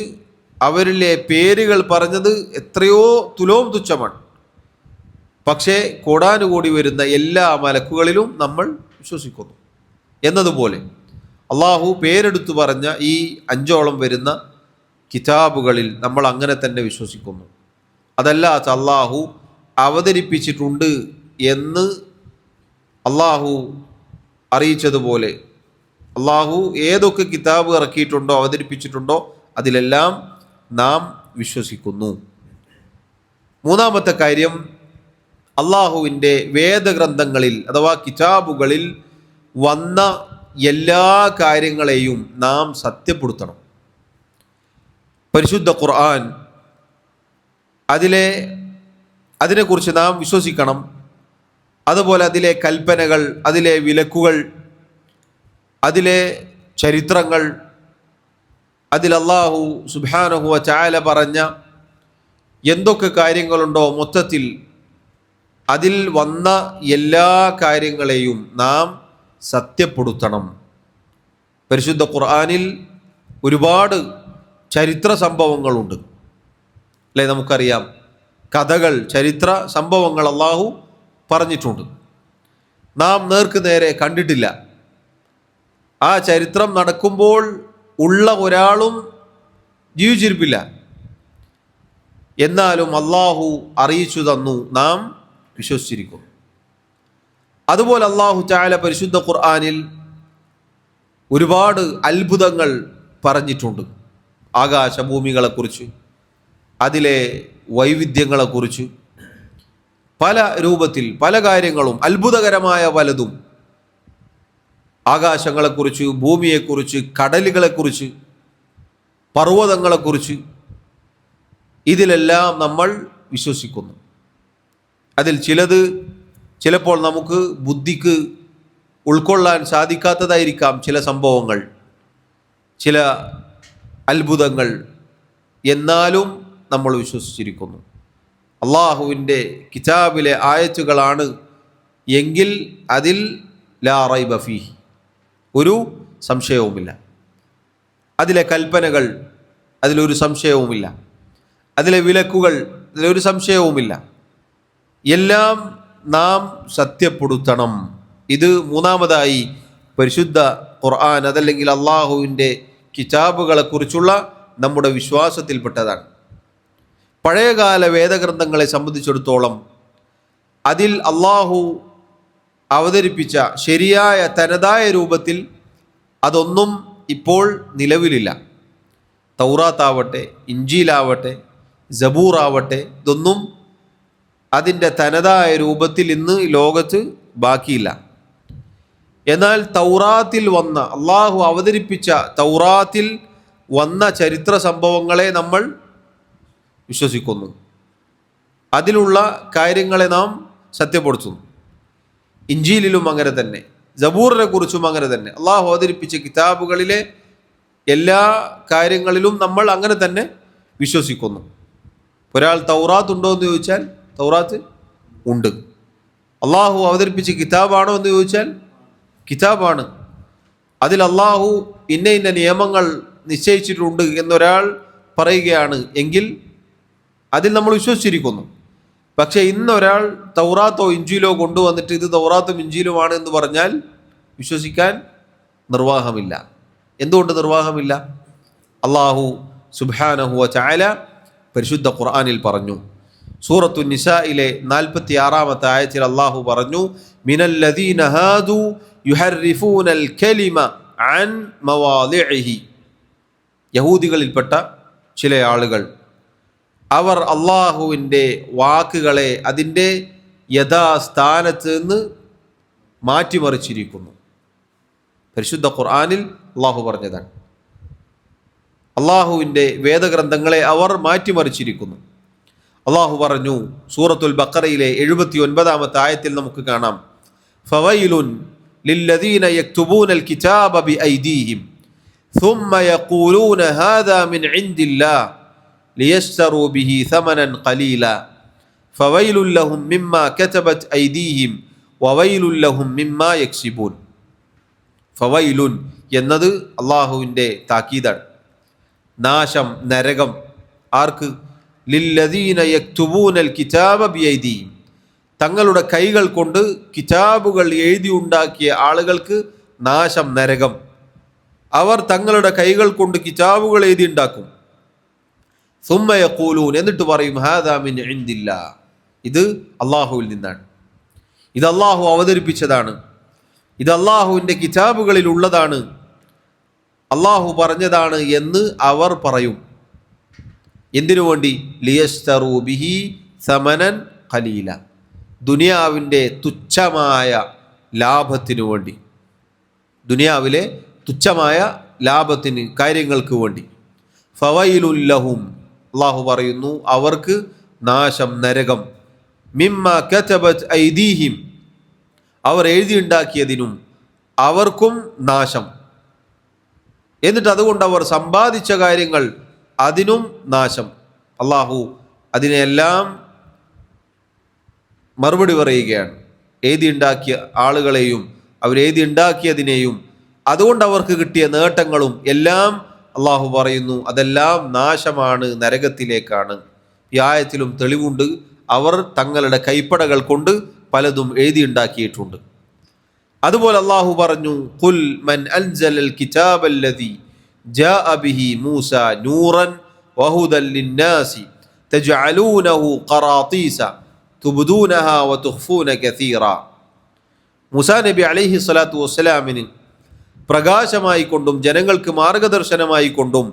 അവരിലെ പേരുകൾ പറഞ്ഞത് എത്രയോ തുലോം തുച്ഛമാണ്. പക്ഷേ കോടാനുകൂടി വരുന്ന എല്ലാ മലക്കുകളിലും നമ്മൾ വിശ്വസിക്കുന്നു. എന്നതുപോലെ അള്ളാഹു പേരെടുത്തു പറഞ്ഞ ഈ 5ഓളം വരുന്ന കിതാബുകളിൽ നമ്മൾ അങ്ങനെ തന്നെ വിശ്വസിക്കുന്നു. അതല്ലാത്ത അള്ളാഹു അവതരിപ്പിച്ചിട്ടുണ്ട് എന്ന് അള്ളാഹു അറിയിച്ചതുപോലെ അള്ളാഹു ഏതൊക്കെ കിതാബ് ഇറക്കിയിട്ടുണ്ടോ, അവതരിപ്പിച്ചിട്ടുണ്ടോ, അതിലെല്ലാം നാം വിശ്വസിക്കുന്നു. മൂന്നാമത്തെ കാര്യം, അള്ളാഹുവിൻ്റെ വേദഗ്രന്ഥങ്ങളിൽ അഥവാ കിതാബുകളിൽ വന്ന എല്ലാ കാര്യങ്ങളെയും നാം സത്യപ്പെടുത്തണം. പരിശുദ്ധ ഖുർആൻ അതിനെക്കുറിച്ച് നാം വിശ്വസിക്കണം. അതുപോലെ അതിലെ കൽപ്പനകൾ, അതിലെ വിലക്കുകൾ, അതിലെ ചരിത്രങ്ങൾ, അതിൽ അള്ളാഹു സുബ്ഹാനഹു വ തആല പറഞ്ഞ എന്തൊക്കെ കാര്യങ്ങളുണ്ടോ മൊത്തത്തിൽ അതിൽ വന്ന എല്ലാ കാര്യങ്ങളെയും നാം സത്യപ്പെടുത്തണം. പരിശുദ്ധ ഖുർആനിൽ ഒരുപാട് ചരിത്ര സംഭവങ്ങളുണ്ട്, അല്ലേ? നമുക്കറിയാം, കഥകൾ, ചരിത്ര സംഭവങ്ങൾ അള്ളാഹു പറഞ്ഞിട്ടുണ്ട്. നാം നേർക്ക് നേരെ കണ്ടിട്ടില്ല. ആ ചരിത്രം നടക്കുമ്പോൾ ഉള്ള ഒരാളും ജീവിച്ചിരിപ്പില്ല. എന്നാലും അള്ളാഹു അറിയിച്ചു തന്നു, നാം വിശ്വസിച്ചിരിക്കുന്നു. അതുപോലെ അള്ളാഹു തആല പരിശുദ്ധ ഖുർആനിൽ ഒരുപാട് അത്ഭുതങ്ങൾ പറഞ്ഞിട്ടുണ്ട്. ആകാശഭൂമികളെക്കുറിച്ച്, അതിലെ വൈവിധ്യങ്ങളെക്കുറിച്ച്, പല രൂപത്തിൽ പല കാര്യങ്ങളും, അത്ഭുതകരമായ പലതും, ആകാശങ്ങളെക്കുറിച്ച്, ഭൂമിയെക്കുറിച്ച്, കടലുകളെക്കുറിച്ച്, പർവ്വതങ്ങളെക്കുറിച്ച്, ഇതിലെല്ലാം നമ്മൾ വിശ്വസിക്കുന്നു. അതിൽ ചിലത് ചിലപ്പോൾ നമുക്ക് ബുദ്ധിക്ക് ഉൾക്കൊള്ളാൻ സാധിക്കാത്തതായിരിക്കാം, ചില സംഭവങ്ങൾ, ചില അത്ഭുതങ്ങൾ, എന്നാലും നമ്മൾ വിശ്വസിച്ചിരിക്കുന്നു. അള്ളാഹുവിൻ്റെ കിതാബിലെ ആയത്തുകളാണ് എങ്കിൽ അതിൽ ലാ റൈബ ഫീഹി, ഒരു സംശയവുമില്ല. അതിലെ കൽപ്പനകൾ, അതിലൊരു സംശയവുമില്ല. അതിലെ വിലക്കുകൾ, അതിലൊരു സംശയവുമില്ല. എല്ലാം നാം സത്യപ്പെടുത്തണം. ഇത് മൂന്നാമതായി പരിശുദ്ധ ഖുർആൻ, അതല്ലെങ്കിൽ അള്ളാഹുവിൻ്റെ കിതാബുകളെക്കുറിച്ചുള്ള നമ്മുടെ വിശ്വാസത്തിൽപ്പെട്ടതാണ്. പഴയകാല വേദഗ്രന്ഥങ്ങളെ സംബന്ധിച്ചിടത്തോളം അതിൽ അള്ളാഹു അവതരിപ്പിച്ച ശരിയായ തനതായ രൂപത്തിൽ അതൊന്നും ഇപ്പോൾ നിലവിലില്ല. തൗറാത്താവട്ടെ, ഇഞ്ചീലാവട്ടെ, സബൂറാവട്ടെ, ഇതൊന്നും അതിൻ്റെ തനതായ രൂപത്തിൽ ഇന്ന് ലോകത്ത് ബാക്കിയില്ല. എന്നാൽ തൗറാത്തിൽ വന്ന, അള്ളാഹു അവതരിപ്പിച്ച തൗറാത്തിൽ വന്ന ചരിത്ര സംഭവങ്ങളെ നമ്മൾ വിശ്വസിക്കുന്നു. അതിലുള്ള കാര്യങ്ങളെ നാം സത്യപ്പെടുത്തുന്നു. ഇഞ്ചീലിലും അങ്ങനെ തന്നെ, സബൂറിനെ കുറിച്ചും അങ്ങനെ തന്നെ. അള്ളാഹു അവതരിപ്പിച്ച കിതാബുകളിലെ എല്ലാ കാര്യങ്ങളിലും നമ്മൾ അങ്ങനെ തന്നെ വിശ്വസിക്കുന്നു. ഒരാൾ തൗറാത്ത് ഉണ്ടോ എന്ന് ചോദിച്ചാൽ തൗറാത്ത് ഉണ്ട്. അള്ളാഹു അവതരിപ്പിച്ച കിതാബാണോ എന്ന് ചോദിച്ചാൽ കിതാബാണ്. അതിൽ അള്ളാഹു ഇന്ന ഇന്ന നിയമങ്ങൾ നിശ്ചയിച്ചിട്ടുണ്ട് എന്നൊരാൾ പറയുകയാണ് എങ്കിൽ അതിൽ നമ്മൾ വിശ്വസിച്ചിരിക്കുന്നു. പക്ഷേ ഇന്നൊരാൾ തൗറാത്തോ ഇഞ്ചീലോ കൊണ്ടുവന്നിട്ട് ഇത് തൗറാത്തും ഇഞ്ചീലുമാണ് എന്ന് പറഞ്ഞാൽ വിശ്വസിക്കാൻ നിർവാഹമില്ല. എന്തുകൊണ്ട് നിർവാഹമില്ല? അള്ളാഹു സുബ്ഹാനഹു വ തആല പരിശുദ്ധ ഖുർആനിൽ പറഞ്ഞു. സൂറത്തു നിസായിലെ 46-ാമത്തെ ആയത്തിൽ അള്ളാഹു പറഞ്ഞു, മിനല്ലദീന ഹാദു യുഹർരിഫൂനൽ കലിമ അൻ മവാദിഇഹി. യഹൂദികളിൽപ്പെട്ട ചില ആളുകൾ, അവർ അള്ളാഹുവിൻ്റെ വാക്കുകളെ അതിൻ്റെ യഥാസ്ഥാനത്ത് നിന്ന് മാറ്റിമറിച്ചിരിക്കുന്നു. പരിശുദ്ധ ഖുർആനിൽ അള്ളാഹു പറഞ്ഞതാണ്. അള്ളാഹുവിൻ്റെ വേദഗ്രന്ഥങ്ങളെ അവർ മാറ്റിമറിച്ചിരിക്കുന്നു. അള്ളാഹു പറഞ്ഞു സൂറത്തുൽ ബഖറയിലെ 79-ാമത്തെ ആയത്തിൽ നമുക്ക് കാണാം, ഫവൈലുൻ ലില്ലദീന യക്തുബൂനൽ കിതാബ ബിഐദീഹിം ثم يقولون هذا من عند الله ليشتروا به ثمنا قليلا فويل لهم مما كتبت أيديهم وويل لهم مما يكسبون. ഫവൈലുൻ എന്നത് അള്ളാഹുവിൻ്റെ താക്കീതാണ്. നാശം, നരകം. ആർക്ക്? ലില്ലദീന യക്തുബൂനൽ കിതാബ ബിഐദീഹിം. തങ്ങളുടെ കൈകൾ കൊണ്ട് കിതാബുകൾ എഴുതി ഉണ്ടാക്കിയ ആളുകൾക്ക് നാശം, നരകം. അവർ തങ്ങളുടെ കൈകൾ കൊണ്ട് കിതാബുകൾ എഴുതി ഉണ്ടാക്കും. സുമ്മ യഖൂലൂൻ, എന്നിട്ട് പറയും, ഹാദാ മിൻ ഇൻദില്ലാ, ഇത് അള്ളാഹുവിൽ നിന്നാണ്, ഇത് അള്ളാഹു അവതരിപ്പിച്ചതാണ്, ഇത് അള്ളാഹുവിൻ്റെ കിതാബുകളിൽ ഉള്ളതാണ്, അള്ളാഹു പറഞ്ഞതാണ് എന്ന് അവർ പറയും. എന്തിനു വേണ്ടി? ലിയസ്തറൂ ബിഹി സമനൻ ഖലീല, ദുനിയാവിൻ്റെ തുച്ഛമായ ലാഭത്തിനു വേണ്ടി, ദുനിയാവിലെ തുച്ഛമായ ലാഭത്തിന്, കാര്യങ്ങൾക്ക് വേണ്ടി. ഫവൈലുൽ ലഹും, അള്ളാഹു പറയുന്നു അവർക്ക് നാശം, നരകം. മിമ്മ കതബത് ഐദീഹിം, അവർ എഴുതിയുണ്ടാക്കിയതിനും അവർക്കും നാശം. എന്നിട്ട് അതുകൊണ്ട് അവർ സമ്പാദിച്ച കാര്യങ്ങൾ, അതിനും നാശം. അള്ളാഹു അതിനെല്ലാം മറുപടി പറയുകയാണ്. എഴുതിയുണ്ടാക്കിയ ആളുകളെയും അവരെഴുതിയുണ്ടാക്കിയതിനെയും അതുകൊണ്ട് അവർക്ക് കിട്ടിയ നേട്ടങ്ങളും എല്ലാം അള്ളാഹു പറയുന്നു അതെല്ലാം നാശമാണ്, നരകത്തിലേക്കാണ്. ഈ ആയത്തിലും തെളിവുണ്ട്. അവർ തങ്ങളുടെ കൈപ്പടകൾ കൊണ്ട് പലതും എഴുതിയുണ്ടാക്കിയിട്ടുണ്ട്. അതുപോലെ അള്ളാഹു പറഞ്ഞു, ഖുൽ മൻ അൻസലൽ കിതാബല്ലദീ ജാഅ ബിഹി മൂസ നൂറൻ വഹുദൻ ലിന്നാസി തജ്അലൂനഹു ഖറാതീസ തുബ്ദൂനഹാ വതുഖ്ഫൂന കസീറ. മൂസാ നബി അലൈഹി സ്വലാത്തു വസ്സലാമിന് പ്രകാശമായി കൊണ്ടും ജനങ്ങൾക്ക് മാർഗദർശനമായി കൊണ്ടും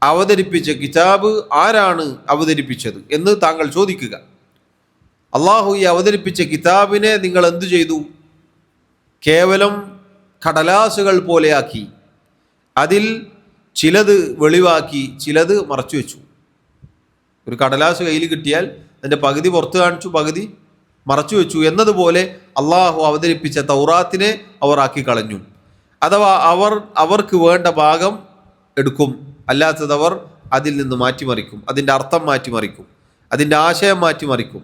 അവതരിപ്പിച്ച കിതാബ് ആരാണ് അവതരിപ്പിച്ചത് എന്ന് താങ്കൾ ചോദിക്കുക. അള്ളാഹു ഈ അവതരിപ്പിച്ച കിതാബിനെ നിങ്ങൾ എന്തു ചെയ്തു? കേവലം കടലാസുകൾ പോലെയാക്കി, അതിൽ ചിലത് വെളിവാക്കി ചിലത് മറച്ചു വെച്ചു. ഒരു കടലാസ് കയ്യിൽ കിട്ടിയാൽ അതിൻ്റെ പകുതി പുറത്ത് കാണിച്ചു, പകുതി മറച്ചു വെച്ചു എന്നതുപോലെ അള്ളാഹു അവതരിപ്പിച്ച തൗറാത്തിനെ അവർ ആക്കി കളഞ്ഞു. അഥവാ അവർക്ക് വേണ്ട ഭാഗം എടുക്കും, അല്ലാത്തതവർ അതിൽ നിന്ന് മാറ്റിമറിക്കും, അതിൻ്റെ അർത്ഥം മാറ്റിമറിക്കും, അതിൻ്റെ ആശയം മാറ്റിമറിക്കും,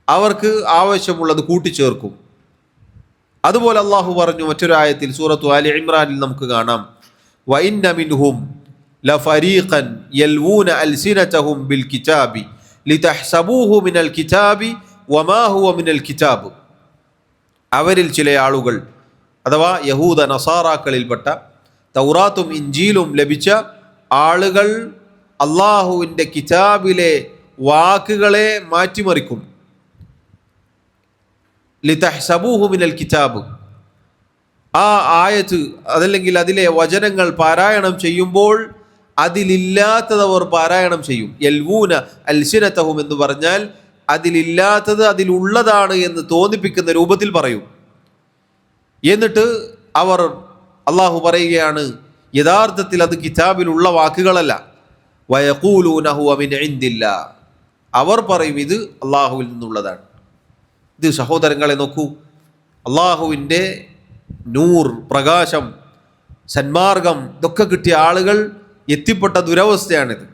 അവർക്ക് ആവശ്യമുള്ളത് കൂട്ടിച്ചേർക്കും. അതുപോലെ അള്ളാഹു പറഞ്ഞു മറ്റൊരു ആയത്തിൽ, സൂറത്തു ആലി ഇമ്രാനിൽ നമുക്ക് കാണാം, വഇന്ന മിൻഹും ലഫരീഖൻ യൽവൂന അൽസിനതഹും ബിൽ കിതാബി ലിതഹ്സബൂഹു മിനൽ കിതാബി വമാ ഹുവ മിനൽ കിതാബ്. അവരിൽ ചില ആളുകൾ, അഥവാ യഹൂദ നസാറാക്കളിൽപ്പെട്ട തൗറാത്തും ഇഞ്ചീലും ലഭിച്ച ആളുകൾ അള്ളാഹുവിൻ്റെ കിതാബിലെ വാക്കുകളെ മാറ്റിമറിക്കും. ലിതഹ്സബൂഹു മിനൽ കിതാബ്, ആ ആയത്ത് അതല്ലെങ്കിൽ അതിലെ വചനങ്ങൾ പാരായണം ചെയ്യുമ്പോൾ അതിലില്ലാത്തതവർ പാരായണം ചെയ്യും. യൽവൂന അൽസിനതഹും എന്ന് പറഞ്ഞാൽ അതിലില്ലാത്തത് അതിലുള്ളതാണ് എന്ന് തോന്നിപ്പിക്കുന്ന രൂപത്തിൽ പറയും. എന്നിട്ട് അവർ, അള്ളാഹു പറയുകയാണ്, യഥാർത്ഥത്തിൽ അത് കിതാബിലുള്ള വാക്കുകളല്ല. വയഖൂലൂന ഹുവ മിൻ ഇൻദില്ലാ, അവർ പറയും ഇത് അള്ളാഹുവിൽ നിന്നുള്ളതാണ്. ഇത് സഹോദരങ്ങളെ നോക്കൂ, അള്ളാഹുവിൻ്റെ നൂർ, പ്രകാശം, സന്മാർഗം ഇതൊക്കെ കിട്ടിയ ആളുകൾ എത്തിപ്പെട്ട ദുരവസ്ഥയാണിത്.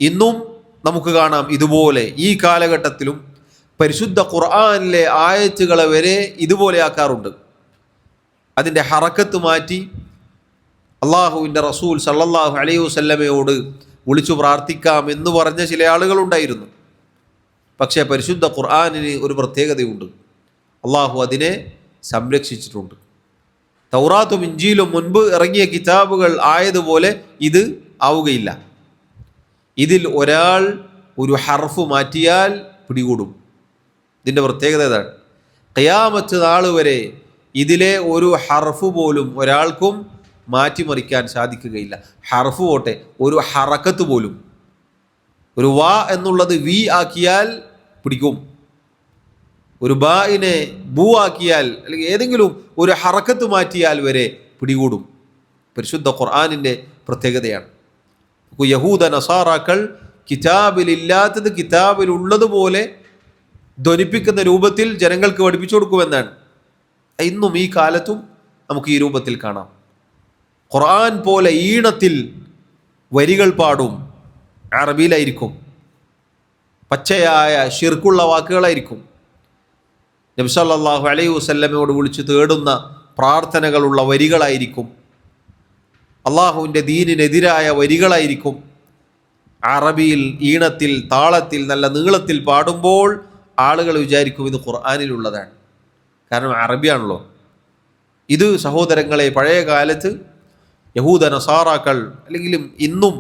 ഇന്നും നമുക്ക് കാണാം ഇതുപോലെ ഈ കാലഘട്ടത്തിലും പരിശുദ്ധ ഖുർആനിലെ ആയത്തുകളെ വരെ ഇതുപോലെ ആക്കാറുണ്ട്. അതിൻ്റെ ഹറക്കത്ത് മാറ്റി അള്ളാഹുവിൻ്റെ റസൂൽ സല്ലല്ലാഹു അലൈഹി വസല്ലമയോട് വിളിച്ചു പ്രാർത്ഥിക്കാം എന്ന് പറഞ്ഞ ചില ആളുകളുണ്ടായിരുന്നു. പക്ഷേ പരിശുദ്ധ ഖുർആനിന് ഒരു പ്രത്യേകതയുണ്ട്, അള്ളാഹു അതിനെ സംരക്ഷിച്ചിട്ടുണ്ട്. തൗറാത്തും ഇഞ്ചീലും മുൻപ് ഇറങ്ങിയ കിതാബുകൾ ആയതുപോലെ ഇത് ആവുകയില്ല. ഇതിൽ ഒരാൾ ഒരു ഹർഫ് മാറ്റിയാൽ പിടികൂടും. ഇതിൻ്റെ പ്രത്യേകത ഏതാണ്? ഖിയാമത്ത് നാൾ വരെ ഇതിലെ ഒരു ഹർഫ് പോലും ഒരാൾക്കും മാറ്റിമറിക്കാൻ സാധിക്കുകയില്ല. ഹർഫ് പോട്ടെ, ഒരു ഹറക്കത്ത് പോലും, ഒരു വാ എന്നുള്ളത് വി ആക്കിയാൽ പിടിക്കും, ഒരു ബായിനെ ബൂ ആക്കിയാൽ അല്ലെങ്കിൽ ഏതെങ്കിലും ഒരു ഹറക്കത്ത് മാറ്റിയാൽ വരെ പിടികൂടും. പരിശുദ്ധ ഖുർആനിൻ്റെ പ്രത്യേകതയാണ്. യഹൂദ നസാറാക്കൾ കിതാബിലില്ലാത്തത് കിതാബിലുള്ളതുപോലെ ധ്വനിപ്പിക്കുന്ന രൂപത്തിൽ ജനങ്ങൾക്ക് പഠിപ്പിച്ചു കൊടുക്കുമെന്നാണ്. ഇന്നും ഈ കാലത്തും നമുക്ക് ഈ രൂപത്തിൽ കാണാം. ഖുർആൻ പോലെ ഈണത്തിൽ വരികൾ പാടും, അറബിയിലായിരിക്കും, പച്ചയായ ശിർക്കുള്ള വാക്കുകളായിരിക്കും. നബി സല്ലല്ലാഹു അലൈഹി വസല്ലമയോട് വിളിച്ചു തേടുന്ന പ്രാർത്ഥനകളുള്ള വരികളായിരിക്കും, അള്ളാഹുവിൻ്റെ ദീനിനെതിരായ വരികളായിരിക്കും. അറബിയിൽ ഈണത്തിൽ താളത്തിൽ നല്ല നീളത്തിൽ പാടുമ്പോൾ ആളുകൾ വിചാരിക്കും ഇത് ഖുർആനിലുള്ളതാണ്, കാരണം അറബിയാണല്ലോ. ഇത് സഹോദരങ്ങളെ പഴയ കാലത്ത് യഹൂദ നസാറാക്കൾ അല്ലെങ്കിലും ഇന്നും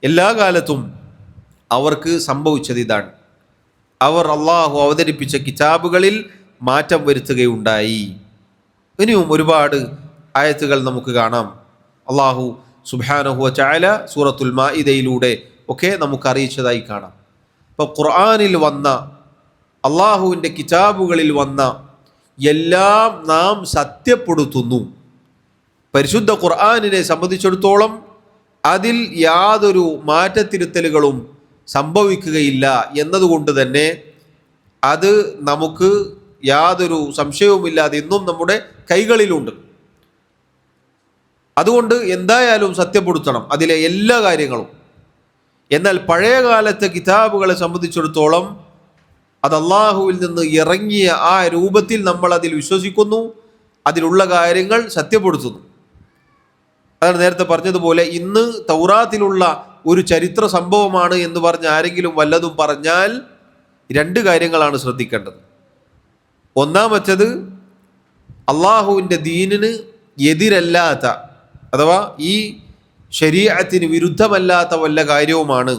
എല്ലാ കാലത്തും അവർക്ക് സംഭവിച്ചത് ഇതാണ്. അവർ അള്ളാഹു അവതരിപ്പിച്ച കിതാബുകളിൽ മാറ്റം വരുത്തുകയുണ്ടായി. ഇനിയും ഒരുപാട് ആയത്തുകൾ നമുക്ക് കാണാം. അള്ളാഹു സുബ്ഹാനഹു വ തആല സൂറത്തുൽ മാഇദയിലൂടെ ഒക്കെ നമുക്ക് അറിയിച്ചതായി കാണാം. ഇപ്പോൾ ഖുർആനിൽ വന്ന, അള്ളാഹുവിൻ്റെ കിതാബുകളിൽ വന്ന എല്ലാം നാം സത്യപ്പെടുത്തുന്നു. പരിശുദ്ധ ഖുർആനിനെ സംബന്ധിച്ചിടത്തോളം അതിൽ യാതൊരു മാറ്റത്തിരുത്തലുകളും സംഭവിക്കുകയില്ല എന്നതുകൊണ്ട് തന്നെ അത് നമുക്ക് യാതൊരു സംശയവുമില്ലാതെ ഇന്നും നമ്മുടെ കൈകളിലുണ്ട്. അതുകൊണ്ട് എന്തായാലും സത്യപ്പെടുത്തണം അതിലെ എല്ലാ കാര്യങ്ങളും. എന്നാൽ പഴയ കാലത്തെ കിതാബുകളെ സംബന്ധിച്ചിടത്തോളം അത് അള്ളാഹുവിൽ നിന്ന് ഇറങ്ങിയ ആ രൂപത്തിൽ നമ്മൾ അതിൽ വിശ്വസിക്കുന്നു, അതിലുള്ള കാര്യങ്ങൾ സത്യപ്പെടുത്തുന്നു. അതാണ് നേരത്തെ പറഞ്ഞതുപോലെ ഇന്ന് തൗറാത്തിലുള്ള ഒരു ചരിത്ര സംഭവമാണ് എന്ന് പറഞ്ഞ് ആരെങ്കിലും വല്ലതും പറഞ്ഞാൽ രണ്ട് കാര്യങ്ങളാണ് ശ്രദ്ധിക്കേണ്ടത്. ഒന്നാമത്തേത്, അള്ളാഹുവിൻ്റെ ദീനിന് എതിരല്ലാത്ത അഥവാ ഈ ശരീഅത്തിന് വിരുദ്ധമല്ലാത്ത വല്ല കാര്യവുമാണ്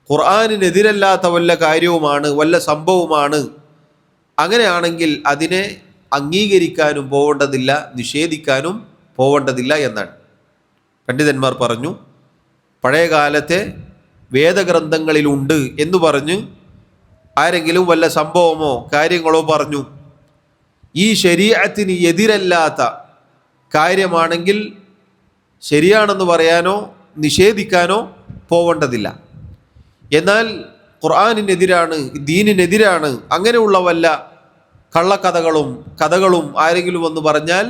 ഖുർആനിനെതിരല്ലാത്ത വല്ല കാര്യവുമാണ്, വല്ല സംഭവമാണ്, അങ്ങനെയാണെങ്കിൽ അതിനെ അംഗീകരിക്കാനും പോവേണ്ടതില്ല, നിഷേധിക്കാനും പോവേണ്ടതില്ല എന്നാണ്. പണ്ഡിതന്മാർ പറഞ്ഞു, പഴയ കാലത്തെ വേദഗ്രന്ഥങ്ങളിലുണ്ട് എന്ന് പറഞ്ഞ് ആരെങ്കിലും വല്ല സംഭവമോ കാര്യങ്ങളോ പറഞ്ഞു ഈ ശരീഅത്തിന് എതിരല്ലാത്ത കാര്യമാണെങ്കിൽ ശരിയാണെന്ന് പറയാനോ നിഷേധിക്കാനോ പോവേണ്ടതില്ല. എന്നാൽ ഖുർആനിനെതിരാണ്, ദീനിനെതിരാണ്, അങ്ങനെയുള്ള വല്ല കഥകളും ആരെങ്കിലും വന്ന് പറഞ്ഞാൽ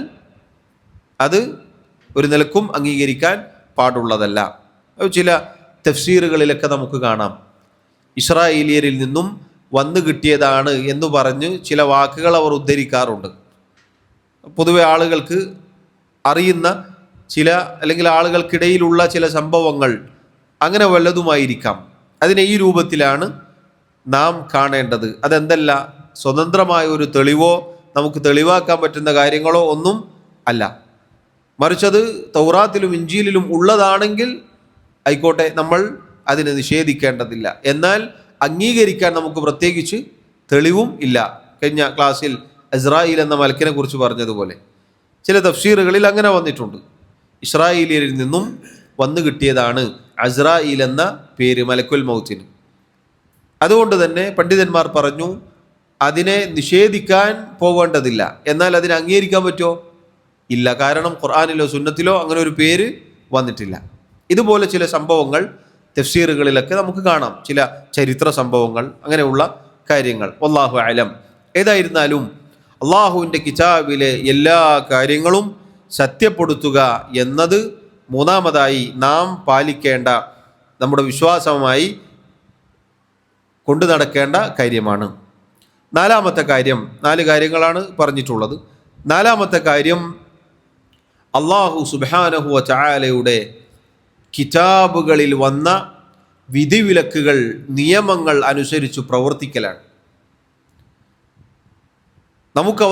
അത് ഒരു നിലക്കും അംഗീകരിക്കാൻ പാടുള്ളതല്ല. ചില തഫ്സീറുകളിലൊക്കെ നമുക്ക് കാണാം, ഇസ്രായേലിയരിൽ നിന്നും വന്നു കിട്ടിയതാണ് എന്ന് പറഞ്ഞ് ചില വാക്കുകൾ അവർ ഉദ്ധരിക്കാറുണ്ട്. പൊതുവെ ആളുകൾക്ക് അറിയുന്ന ചില, അല്ലെങ്കിൽ ആളുകൾക്കിടയിലുള്ള ചില സംഭവങ്ങൾ അങ്ങനെ വല്ലതുമായിരിക്കാം. അതിനെ ഈ രൂപത്തിലാണ് നാം കാണേണ്ടത്. അതെന്തല്ല, സ്വതന്ത്രമായ ഒരു തെളിവോ നമുക്ക് തെളിവാക്കാൻ പറ്റുന്ന കാര്യങ്ങളോ ഒന്നും അല്ല. മറിച്ചത് തൗറാത്തിലും ഇഞ്ചീലിലും ഉള്ളതാണെങ്കിൽ ആയിക്കോട്ടെ, നമ്മൾ അതിനെ നിഷേധിക്കേണ്ടതില്ല. എന്നാൽ അംഗീകരിക്കാൻ നമുക്ക് പ്രത്യേകിച്ച് തെളിവും ഇല്ല. കഴിഞ്ഞ ക്ലാസ്സിൽ ഇസ്രായേൽ എന്ന മലക്കിനെ കുറിച്ച് പറഞ്ഞതുപോലെ ചില തഫ്സീറുകളിൽ അങ്ങനെ വന്നിട്ടുണ്ട്. ഇസ്രായേലിയരിൽ നിന്നും വന്നു കിട്ടിയതാണ് അസ്രായീൽ എന്ന പേര് മലക്കുൽ മൗത്തിന്. അതുകൊണ്ട് തന്നെ പണ്ഡിതന്മാർ പറഞ്ഞു അതിനെ നിഷേധിക്കാൻ പോവേണ്ടതില്ല. എന്നാൽ അതിനെ അംഗീകരിക്കാൻ പറ്റുമോ? ഇല്ല. കാരണം ഖുർആനിലോ സുന്നത്തിലോ അങ്ങനെ ഒരു പേര് വന്നിട്ടില്ല. ഇതുപോലെ ചില സംഭവങ്ങൾ തഫ്സീറുകളിലൊക്കെ നമുക്ക് കാണാം, ചില ചരിത്ര സംഭവങ്ങൾ, അങ്ങനെയുള്ള കാര്യങ്ങൾ. വല്ലാഹു അലം. ഏതായിരുന്നാലും അള്ളാഹുവിൻ്റെ കിതാബിലെ എല്ലാ കാര്യങ്ങളും സത്യപ്പെടുത്തുക എന്നത് മൂന്നാമതായി നാം പാലിക്കേണ്ട, നമ്മുടെ വിശ്വാസമായി കൊണ്ടു നടക്കേണ്ട കാര്യമാണ്. നാലാമത്തെ കാര്യം, 4 കാര്യങ്ങളാണ് പറഞ്ഞിട്ടുള്ളത്. നാലാമത്തെ കാര്യം അള്ളാഹു സുബ്ഹാനഹു വ തആലയുടെ കിതാബുകളിൽ വന്ന വിധിവിലക്കുകൾ, നിയമങ്ങൾ അനുസരിച്ച് പ്രവർത്തിക്കലാണ്. നമുക്ക്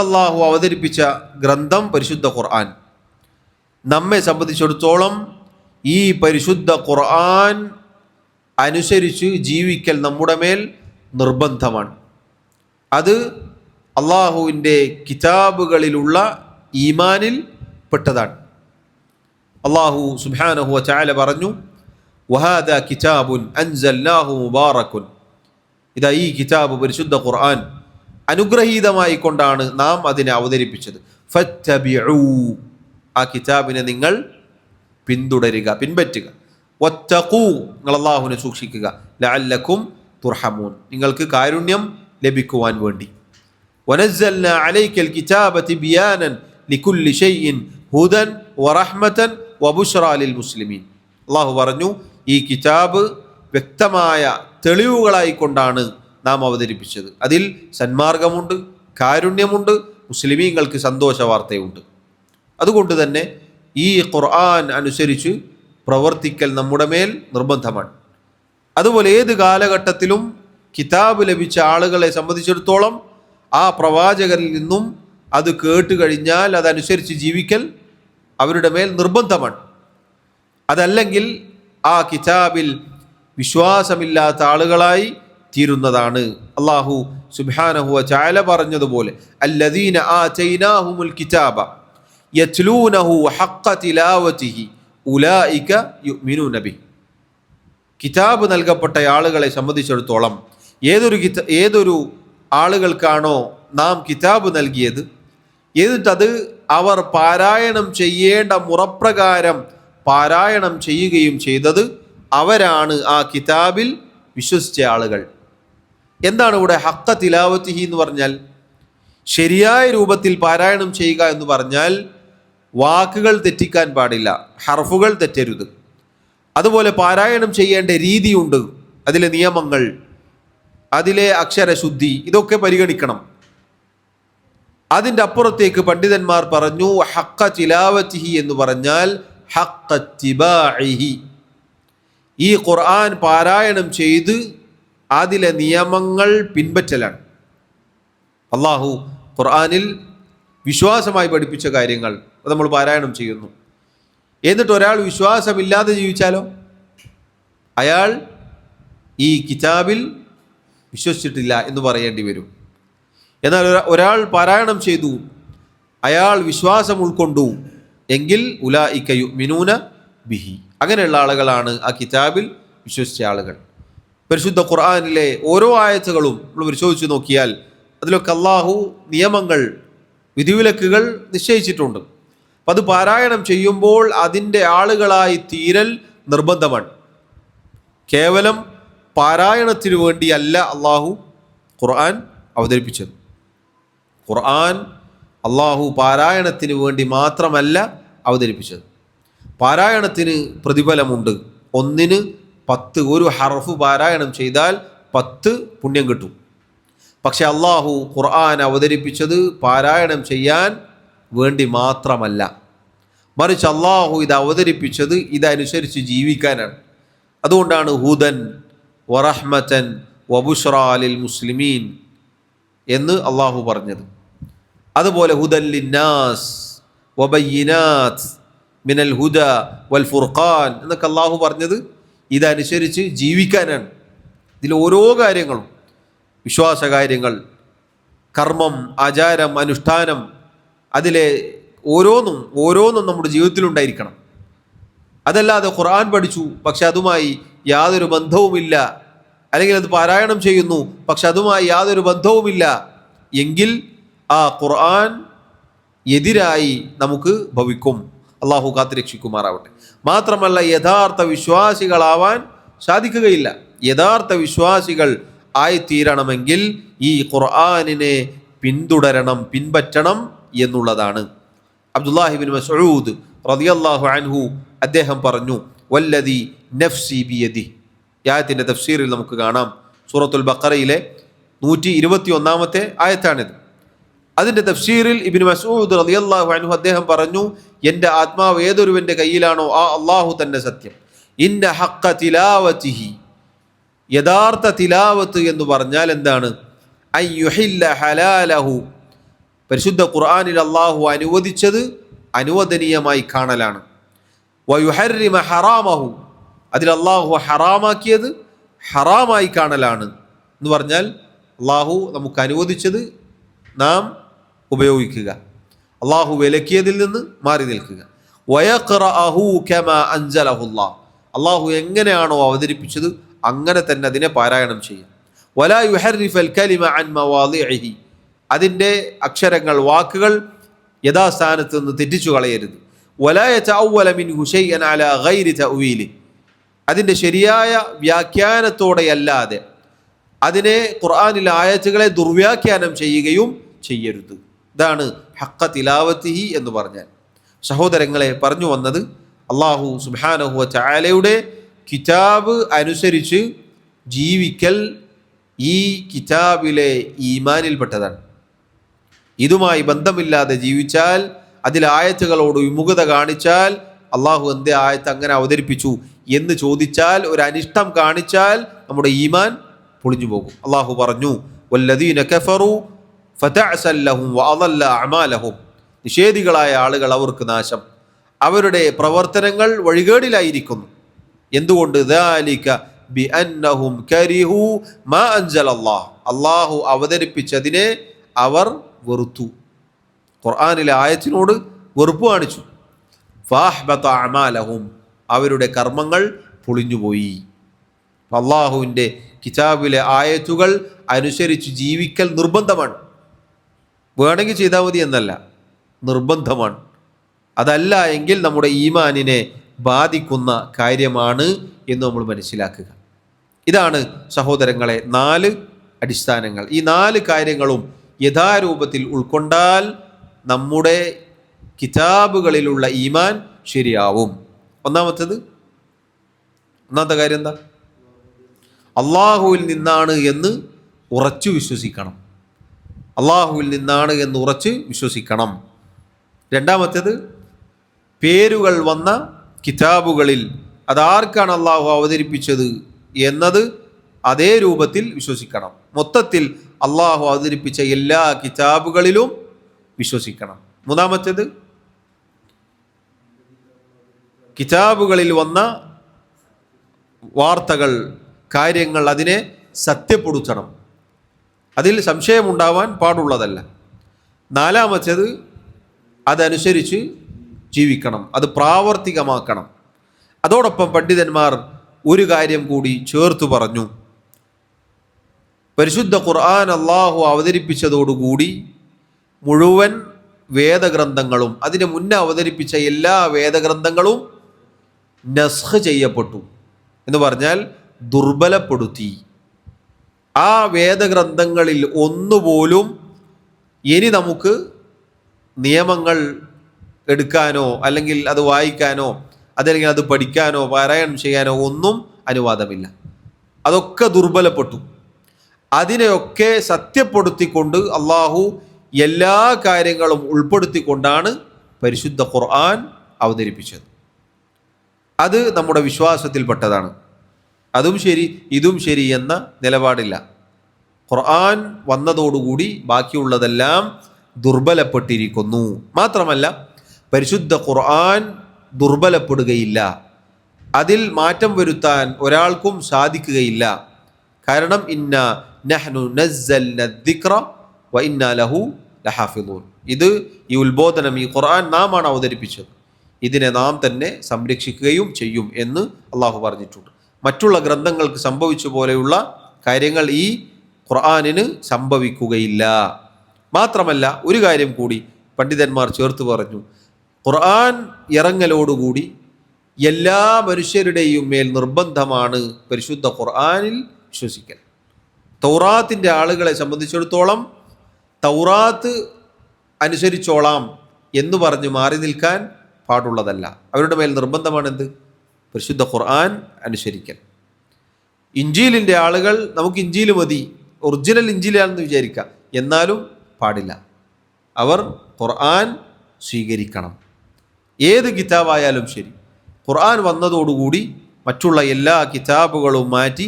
അള്ളാഹു അവതരിപ്പിച്ച ഗ്രന്ഥം പരിശുദ്ധ ഖുർആൻ. നമ്മെ സംബന്ധിച്ചിടത്തോളം ഈ പരിശുദ്ധ ഖുർആൻ അനുസരിച്ച് ജീവിക്കൽ നമ്മുടെ മേൽ നിർബന്ധമാണ്. അത് അള്ളാഹുവിൻ്റെ കിതാബുകളിലുള്ള ഈമാനിൽ പെട്ടതാണ്. അള്ളാഹു സുബ്ഹാനഹു വ തആല പറഞ്ഞു, വഹാദാ കിതാബുൻ അൻസൽനാഹു മുബാറകുൻ. ഇതാ ഈ കിതാബ്, പരിശുദ്ധ ഖുർആൻ, അനുഗ്രഹീതമായി കൊണ്ടാണ് നാം അതിനെ അവതരിപ്പിച്ചത്. ഫത്തബിഊ, ആ കിതാബിനെ നിങ്ങൾ പിന്തുടരുക, പിൻപറ്റുക. വത്തഖൂ, നിങ്ങൾ അള്ളാഹുവിനെ സൂക്ഷിക്കുക. ലഅല്ലക്കും തുർഹമൂൻ, നിങ്ങൾക്ക് കാരുണ്യം ലഭിക്കുവാൻ വേണ്ടി. വനസ്സൽനാ അലൈക്കൽ കിതാബ തിബിയാനൻ ലികുല്ലി ഷൈഇൻ ഹുദൻ വറഹ്മതൻ വബുശ്റാ ലിൽ മുസ്ലിമീൻ. അള്ളാഹു പറഞ്ഞു, ഈ കിതാബ് വ്യക്തമായ തെളിവുകളായിക്കൊണ്ടാണ് നാം അവതരിപ്പിച്ചത്. അതിൽ സന്മാർഗമുണ്ട്, കാരുണ്യമുണ്ട്, മുസ്ലിമീങ്ങൾക്ക് സന്തോഷ വാർത്തയുണ്ട്. അതുകൊണ്ട് തന്നെ ഈ ഖുർആൻ അനുസരിച്ച് പ്രവർത്തിക്കൽ നമ്മുടെ മേൽ നിർബന്ധമാണ്. അതുപോലെ ഏത് കാലഘട്ടത്തിലും കിതാബ് ലഭിച്ച ആളുകളെ സംബന്ധിച്ചിടത്തോളം ആ പ്രവാചകരിൽ നിന്നും അത് കേട്ട് കഴിഞ്ഞാൽ അതനുസരിച്ച് ജീവിക്കൽ അവരുടെ മേൽ നിർബന്ധമാണ്. അതല്ലെങ്കിൽ ആ കിതാബിൽ വിശ്വാസമില്ലാത്ത ആളുകളായി തീരുന്നതാണ്. അല്ലാഹു സുബ്ഹാനഹു വ തആല പറഞ്ഞതുപോലെ, അല്ലദീന ആതൈനാഹുമുൽ കിതാബ യത്ലൂനഹു ഹഖ്ഖ തിലാവതിഹി ഉലൈക യുഅ്മിനൂന ബിഹി. കിതാബ് നൽകപ്പെട്ട ആളുകളെ സംബന്ധിച്ചിടത്തോളം ഏതൊരു ആളുകൾക്കാണോ നാം കിതാബ് നൽകിയത്, എന്നിട്ടത് അവർ പാരായണം ചെയ്യേണ്ട മുറപ്രകാരം പാരായണം ചെയ്യുകയും ചെയ്തത്, അവരാണ് ആ കിതാബിൽ വിശ്വസിച്ച ആളുകൾ. എന്താണ് ഇവിടെ ഹഖ്ഖ തിലാവതിഹി എന്ന് പറഞ്ഞാൽ? ശരിയായ രൂപത്തിൽ പാരായണം ചെയ്യുക എന്ന് പറഞ്ഞാൽ വാക്കുകൾ തെറ്റിക്കാൻ പാടില്ല, ഹർഫുകൾ തെറ്റരുത്. അതുപോലെ പാരായണം ചെയ്യേണ്ട രീതിയുണ്ട്, അതിലെ നിയമങ്ങൾ, അതിലെ അക്ഷരശുദ്ധി, ഇതൊക്കെ പരിഗണിക്കണം. അതിൻ്റെ അപ്പുറത്തേക്ക് പണ്ഡിതന്മാർ പറഞ്ഞു, ഹഖ്ഖ തിലാവതിഹി എന്ന് പറഞ്ഞാൽ ഹഖ്ഖ ഇത്തിബാഇഹി, ഈ ഖുർആൻ പാരായണം ചെയ്ത് അതിലെ നിയമങ്ങൾ പിൻപറ്റലാണ്. അള്ളാഹു ഖുർആനിൽ വിശ്വാസമായി പഠിപ്പിച്ച കാര്യങ്ങൾ അത് നമ്മൾ പാരായണം ചെയ്യുന്നു. എന്നിട്ട് ഒരാൾ വിശ്വാസമില്ലാതെ ജീവിച്ചാലോ? അയാൾ ഈ കിതാബിൽ വിശ്വസിച്ചിട്ടില്ല എന്ന് പറയേണ്ടി വരും. എന്നാൽ ഒരാൾ പാരായണം ചെയ്തു, അയാൾ വിശ്വാസം ഉൾക്കൊണ്ടു എങ്കിൽ ഉലൈക യുഅ്മിനൂന ബിഹി, അങ്ങനെയുള്ള ആളുകളാണ് ആ കിതാബിൽ വിശ്വസിച്ച ആളുകൾ. പരിശുദ്ധ ഖുർആനിലെ ഓരോ ആയത്തുകളും നമ്മൾ പരിശോധിച്ച് നോക്കിയാൽ അതിലൊക്കെ അള്ളാഹു നിയമങ്ങൾ, വിധിവിലക്കുകൾ നിശ്ചയിച്ചിട്ടുണ്ട്. അപ്പം അത് പാരായണം ചെയ്യുമ്പോൾ അതിൻ്റെ ആളുകളായി തീരൽ നിർബന്ധമാണ്. കേവലം പാരായണത്തിനു വേണ്ടിയല്ല അള്ളാഹു ഖുർആൻ അവതരിപ്പിച്ചത്. ഖുർആൻ അള്ളാഹു പാരായണത്തിന് വേണ്ടി മാത്രമല്ല അവതരിപ്പിച്ചത്. പാരായണത്തിന് പ്രതിഫലമുണ്ട്. ഒന്നിന് 10, ഒരു ഹർഫ് പാരായണം ചെയ്താൽ 10 പുണ്യം കിട്ടും. പക്ഷെ അള്ളാഹു ഖുർആൻ അവതരിപ്പിച്ചത് പാരായണം ചെയ്യാൻ വേണ്ടി മാത്രമല്ല, മറിച്ച് അള്ളാഹു ഇത് അവതരിപ്പിച്ചത് ഇതനുസരിച്ച് ജീവിക്കാനാണ്. അതുകൊണ്ടാണ് ഹുദൻ വറഹ്മതൻ വബുശ്റാ ലിൽ മുസ്ലിമീൻ എന്ന് അള്ളാഹു പറഞ്ഞത്. അതുപോലെ ഹുദൻ ലിന്നാസ് വബയ്യിനാത്ത് മിനൽ ഹുദ വൽ ഫുർഖാൻ എന്നൊക്കെ അള്ളാഹു പറഞ്ഞത് ഇതനുസരിച്ച് ജീവിക്കാനാണ്. ഇതിൽ ഓരോ കാര്യങ്ങളും, വിശ്വാസകാര്യങ്ങൾ, കർമ്മം, ആചാരം, അനുഷ്ഠാനം, അതിലെ ഓരോന്നും നമ്മുടെ ജീവിതത്തിലുണ്ടായിരിക്കണം. അതല്ലാതെ ഖുർആൻ പഠിച്ചു പക്ഷെ അതുമായി യാതൊരു ബന്ധവുമില്ല, അല്ലെങ്കിൽ അത് പാരായണം ചെയ്യുന്നു പക്ഷെ അതുമായി യാതൊരു ബന്ധവുമില്ല എങ്കിൽ ആ ഖുർആൻ എതിരായി നമുക്ക് ഭവിക്കും. അള്ളാഹു കാത്തുരക്ഷിക്കുമാറാവട്ടെ. മാത്രമല്ല, യഥാർത്ഥ വിശ്വാസികളാവാൻ സാധിക്കുകയില്ല. യഥാർത്ഥ വിശ്വാസികൾ ആയിത്തീരണമെങ്കിൽ ഈ ഖുർആനിനെ പിന്തുടരണം, പിൻപറ്റണം എന്നുള്ളതാണ്. അബ്ദുല്ലാഹിബ്നു മസ്ഊദ് റളിയല്ലാഹു അൻഹു അദ്ദേഹം പറഞ്ഞു, വല്ലദി നഫ്സി ബിയദി. ആയത്തിൻ്റെ തഫ്സീറിൽ നമുക്ക് കാണാം, സൂറത്തുൽ ബഖറയിലെ 121 ആയത്താണിത്. അതിൻ്റെ തഫ്സീറിൽ ഇബ്നു മസ്ഊദ് റളിയല്ലാഹു അൻഹു അദ്ദേഹം പറഞ്ഞു, എൻ്റെ ആത്മാവ് ഏതൊരുവൻ്റെ കയ്യിലാണോ ആ അള്ളാഹു തന്നെ സത്യം. ഇന്ന ഹഖ്ക തിലാവതിഹി, യഥാർത്ഥ തിലാവത്ത് എന്ന് പറഞ്ഞാൽ എന്താണ്? അയ്യുഹില്ല ഹലാലഹു, പരിശുദ്ധ ഖുർആനിൽ അള്ളാഹു അനുവദിച്ചത് അനുവദനീയമായി കാണലാണ്. വയുഹർരിമ ഹറാമഹു, അതിൽ അള്ളാഹു ഹറാമാക്കിയത് ഹറാമായി കാണലാണ്. എന്ന് പറഞ്ഞാൽ അള്ളാഹു നമുക്ക് അനുവദിച്ചത് നാം ഉപയോഗിക്കുക, അള്ളാഹു വിലക്കിയതിൽ നിന്ന് മാറി നിൽക്കുക. വയഖ്റഅഹു കമാ അൻസലഹുല്ലാഹ്, അള്ളാഹു എങ്ങനെയാണോ അവതരിപ്പിച്ചത് അങ്ങനെ തന്നെ അതിനെ പാരായണം ചെയ്യുക. വലാ യുഹർരിഫൽ കലിമ അൻ മവാദിഇഹി, അതിൻ്റെ അക്ഷരങ്ങൾ, വാക്കുകൾ യഥാസ്ഥാനത്ത് നിന്ന് തെറ്റിച്ചു കളയരുത്. വലാ യതഅവ്വല മിൻഹു ശൈഅൻ അലാ ഗൈരി തഅ്വീലി, അതിൻ്റെ ശരിയായ വ്യാഖ്യാനത്തോടെയല്ലാതെ അതിനെ, ഖുർആനിലെ ആയത്തുകളെ ദുർവ്യാഖ്യാനം ചെയ്യുകയും ചെയ്യരുത്. ഇതാണ് ഹഖ്ക തിലാവത്തിഹി എന്ന് പറഞ്ഞാൽ. സഹോദരങ്ങളെ, പറഞ്ഞു വന്നത് അള്ളാഹു സുബ്ഹാനഹു വ തആലയുടെ കിതാബ് അനുസരിച്ച് ജീവിക്കൽ ഈ കിതാബിലെ ഈമാനിൽപ്പെട്ടതാണ്. ഇതുമായി ബന്ധമില്ലാതെ ജീവിച്ചാൽ, അതിൽ ആയത്തുകളോട് വിമുഖത കാണിച്ചാൽ, അള്ളാഹു എന്തേ ആയത്ത് അങ്ങനെ അവതരിപ്പിച്ചു എന്ന് ചോദിച്ചാൽ, ഒരു അനിഷ്ടം കാണിച്ചാൽ നമ്മുടെ ഈമാൻ പൊളിഞ്ഞു പോകും. അള്ളാഹു പറഞ്ഞു, വല്ലദീന കഫറു ഫതഅസൽ ലഹും വഅദല്ല അഅമാലഹും, നിഷേധികളായ ആളുകൾ അവർക്ക് നാശം, അവരുടെ പ്രവർത്തനങ്ങൾ വഴികേടിലായിരിക്കുന്നു. എന്തുകൊണ്ട്? ദാലിക ബിഅന്നഹും കരിഹു മാ അൻസലല്ലാഹ്, അള്ളാഹു അവതരിപ്പിച്ചതിനെ അവർ വെറുത്തു, ഖുർആനിലെ ആയത്തിനോട് വെറുപ്പ് കാണിച്ചു. ഫഅഹ്ബത അഅമാലഹും, അവരുടെ കർമ്മങ്ങൾ പൊളിഞ്ഞുപോയി. അള്ളാഹുവിൻ്റെ കിതാബിലെ ആയത്തുകൾ അനുസരിച്ച് ജീവിക്കൽ നിർബന്ധമാണ്. വേണമെങ്കിൽ ചെയ്താൽ മതി എന്നല്ല, നിർബന്ധമാണ്. അതല്ല എങ്കിൽ നമ്മുടെ ഈമാനിനെ ബാധിക്കുന്ന കാര്യമാണ് എന്ന് നമ്മൾ മനസ്സിലാക്കുക. ഇതാണ് സഹോദരങ്ങളെ 4 അടിസ്ഥാനങ്ങൾ. ഈ 4 കാര്യങ്ങളും യഥാരൂപത്തിൽ ഉൾക്കൊണ്ടാൽ നമ്മുടെ കിതാബുകളിലുള്ള ഈമാൻ ശരിയാവും. ഒന്നാമത്തെ കാര്യം എന്താ? അള്ളാഹുവിൽ നിന്നാണ് എന്ന് ഉറച്ചു വിശ്വസിക്കണം. അള്ളാഹുവിൽ നിന്നാണ് എന്ന് ഉറച്ച് വിശ്വസിക്കണം. രണ്ടാമത്തേത്, പേരുകൾ വന്ന കിതാബുകളിൽ അതാർക്കാണ് അള്ളാഹു അവതരിപ്പിച്ചത് എന്നത് അതേ രൂപത്തിൽ വിശ്വസിക്കണം. മൊത്തത്തിൽ അള്ളാഹു അവതരിപ്പിച്ച എല്ലാ കിതാബുകളിലും വിശ്വസിക്കണം. മൂന്നാമത്തേത്, കിതാബുകളിൽ വന്ന വാർത്തകൾ, കാര്യങ്ങൾ അതിനെ സത്യപ്പെടുത്തണം. അതിൽ സംശയമുണ്ടാവാൻ പാടുള്ളതല്ല. നാലാമത്തേത് അതനുസരിച്ച് ജീവിക്കണം, അത് പ്രാവർത്തികമാക്കണം. അതോടൊപ്പം പണ്ഡിതന്മാർ ഒരു കാര്യം കൂടി ചേർത്തു പറഞ്ഞു. പരിശുദ്ധ ഖുർആൻ അള്ളാഹു അവതരിപ്പിച്ചതോടുകൂടി മുഴുവൻ വേദഗ്രന്ഥങ്ങളും, അതിന് മുന്നേ അവതരിപ്പിച്ച എല്ലാ വേദഗ്രന്ഥങ്ങളും നസ്ഖ് ചെയ്യപ്പെട്ടു എന്ന് പറഞ്ഞാൽ ദുർബലപ്പെടുത്തി. ആ വേദഗ്രന്ഥങ്ങളിൽ ഒന്നുപോലും ഇനി നമുക്ക് നിയമങ്ങൾ എടുക്കാനോ അല്ലെങ്കിൽ അത് വായിക്കാനോ അതല്ലെങ്കിൽ അത് പഠിക്കാനോ പാരായണം ചെയ്യാനോ ഒന്നും അനുവാദമില്ല. അതൊക്കെ ദുർബലപ്പെട്ടു. അതിനെയൊക്കെ സത്യപ്പെടുത്തിക്കൊണ്ട് അള്ളാഹു എല്ലാ കാര്യങ്ങളും ഉൾപ്പെടുത്തിക്കൊണ്ടാണ് പരിശുദ്ധ ഖുർആൻ അവതരിപ്പിച്ചത്. അത് നമ്മുടെ വിശ്വാസത്തിൽപ്പെട്ടതാണ്. അതും ശരി ഇതും ശരി എന്ന നിലപാടില്ല. ഖുർആൻ വന്നതോടുകൂടി ബാക്കിയുള്ളതെല്ലാം ദുർബലപ്പെട്ടിരിക്കുന്നു. മാത്രമല്ല പരിശുദ്ധ ഖുർആൻ ദുർബലപ്പെടുകയില്ല, അതിൽ മാറ്റം വരുത്താൻ ഒരാൾക്കും സാധിക്കുകയില്ല. കാരണം ഇന്ന നഹ്നു നസ്സൽന ദിക്റ വ ഇന്നാ ലഹു ലഹാഫിളൂൻ. ഇത് ഈ ഉത്ബോധനം, ഈ ഖുർആൻ നാം ആണ് അവതരിപ്പിച്ചത്, ഇതിനെ നാം തന്നെ സംരക്ഷിക്കുകയും ചെയ്യും എന്ന് അള്ളാഹു പറഞ്ഞിട്ടുണ്ട്. മറ്റുള്ള ഗ്രന്ഥങ്ങൾക്ക് സംഭവിച്ച പോലെയുള്ള കാര്യങ്ങൾ ഈ ഖുർആനിന് സംഭവിക്കുകയില്ല. മാത്രമല്ല ഒരു കാര്യം കൂടി പണ്ഡിതന്മാർ ചേർത്ത് പറഞ്ഞു. ഖുർആൻ ഇറങ്ങലോടുകൂടി എല്ലാ മനുഷ്യരുടെയും മേൽ നിർബന്ധമാണ് പരിശുദ്ധ ഖുർആനിൽ വിശ്വസിക്കൽ. തൗറാത്തിൻ്റെ ആളുകളെ സംബന്ധിച്ചിടത്തോളം തൗറാത്ത് അനുസരിച്ചോളാം എന്ന് പറഞ്ഞ് മാറി നിൽക്കാൻ പാടുള്ളതല്ല. അവരുടെ മേൽ നിർബന്ധമാണെന്ത്? പരിശുദ്ധ ഖുർആൻ അനുസരിക്കൽ. ഇഞ്ചീലിൻ്റെ ആളുകൾ നമുക്ക് ഇഞ്ചീൽ മതി, ഒറിജിനൽ ഇഞ്ചീലാണെന്ന് വിചാരിക്കാം, എന്നാലും പാടില്ല. അവർ ഖുർആൻ സ്വീകരിക്കണം. ഏത് കിതാബായാലും ശരി, ഖുർആൻ വന്നതോടുകൂടി മറ്റുള്ള എല്ലാ കിതാബുകളും മാറ്റി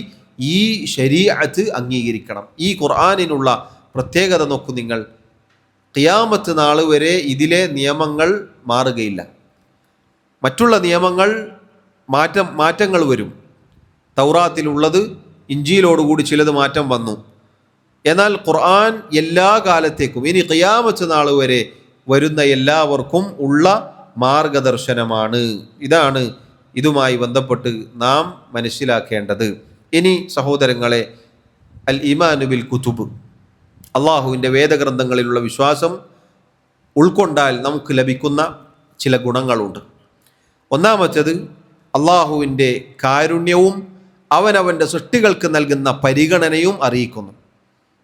ഈ ശരീഅത്ത് അംഗീകരിക്കണം. ഈ ഖുർആനിനുള്ള പ്രത്യേകത നോക്കൂ നിങ്ങൾ. ഖിയാമത്ത് നാൾ വരെ ഇതിലെ നിയമങ്ങൾ മാറുകയില്ല. മറ്റുള്ള നിയമങ്ങൾ മാറ്റങ്ങൾ വരും. തൗറാത്തിലുള്ളത് ഇഞ്ചീലോടുകൂടി ചിലത് മാറ്റം വന്നു. എന്നാൽ ഖുർആൻ എല്ലാ കാലത്തേക്കും, ഇനി ഖിയാമത്ത് നാൾ വരെ വരുന്ന എല്ലാവർക്കും ഉള്ള മാർഗദർശനമാണ്. ഇതാണ് ഇതുമായി ബന്ധപ്പെട്ട് നാം മനസ്സിലാക്കേണ്ടത്. ഇനി സഹോദരങ്ങളെ, അൽ ഈമാനു ബിൽ കുതുബ്, അള്ളാഹുവിൻ്റെ വേദഗ്രന്ഥങ്ങളിലുള്ള വിശ്വാസം ഉൾക്കൊണ്ടാൽ നമുക്ക് ലഭിക്കുന്ന ചില ഗുണങ്ങളുണ്ട്. ഒന്നാമത്തേത് അള്ളാഹുവിൻ്റെ കാരുണ്യവും അവനവൻ്റെ സൃഷ്ടികൾക്ക് നൽകുന്ന പരിഗണനയും അറിയിക്കുന്നു.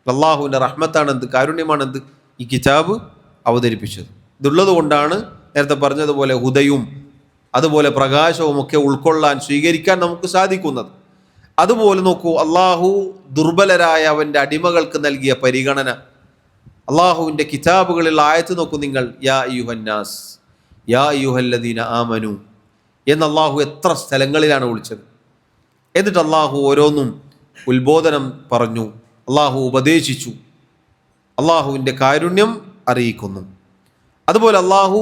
അള്ളാഹുവിൻ്റെ റഹ്മത്താണെന്ത്, കാരുണ്യമാണെന്ത്? ഈ കിതാബ് അവതരിപ്പിച്ചത്. ഇതുള്ളത് കൊണ്ടാണ് നേരത്തെ പറഞ്ഞതുപോലെ ഹുദയും അതുപോലെ പ്രകാശവും ഒക്കെ ഉൾക്കൊള്ളാൻ, സ്വീകരിക്കാൻ നമുക്ക് സാധിക്കുന്നത്. അതുപോലെ നോക്കൂ, അള്ളാഹു ദുർബലരായ അവൻ്റെ അടിമകൾക്ക് നൽകിയ പരിഗണന. അള്ളാഹുവിൻ്റെ കിതാബുകളിൽ ആയത്ത് നോക്കൂ നിങ്ങൾ. യാ അയ്യുഹന്നാസ് യാ അയ്യുഹല്ലദീന ആമനു എന്ന് അള്ളാഹു എത്ര സ്ഥലങ്ങളിലാണ് വിളിച്ചത്. എന്നിട്ട് അള്ളാഹു ഓരോന്നും ഉത്ബോധനം പറഞ്ഞു, അള്ളാഹു ഉപദേശിച്ചു, അള്ളാഹുവിൻ്റെ കാരുണ്യം അറിയിക്കുന്നു. അതുപോലെ അള്ളാഹു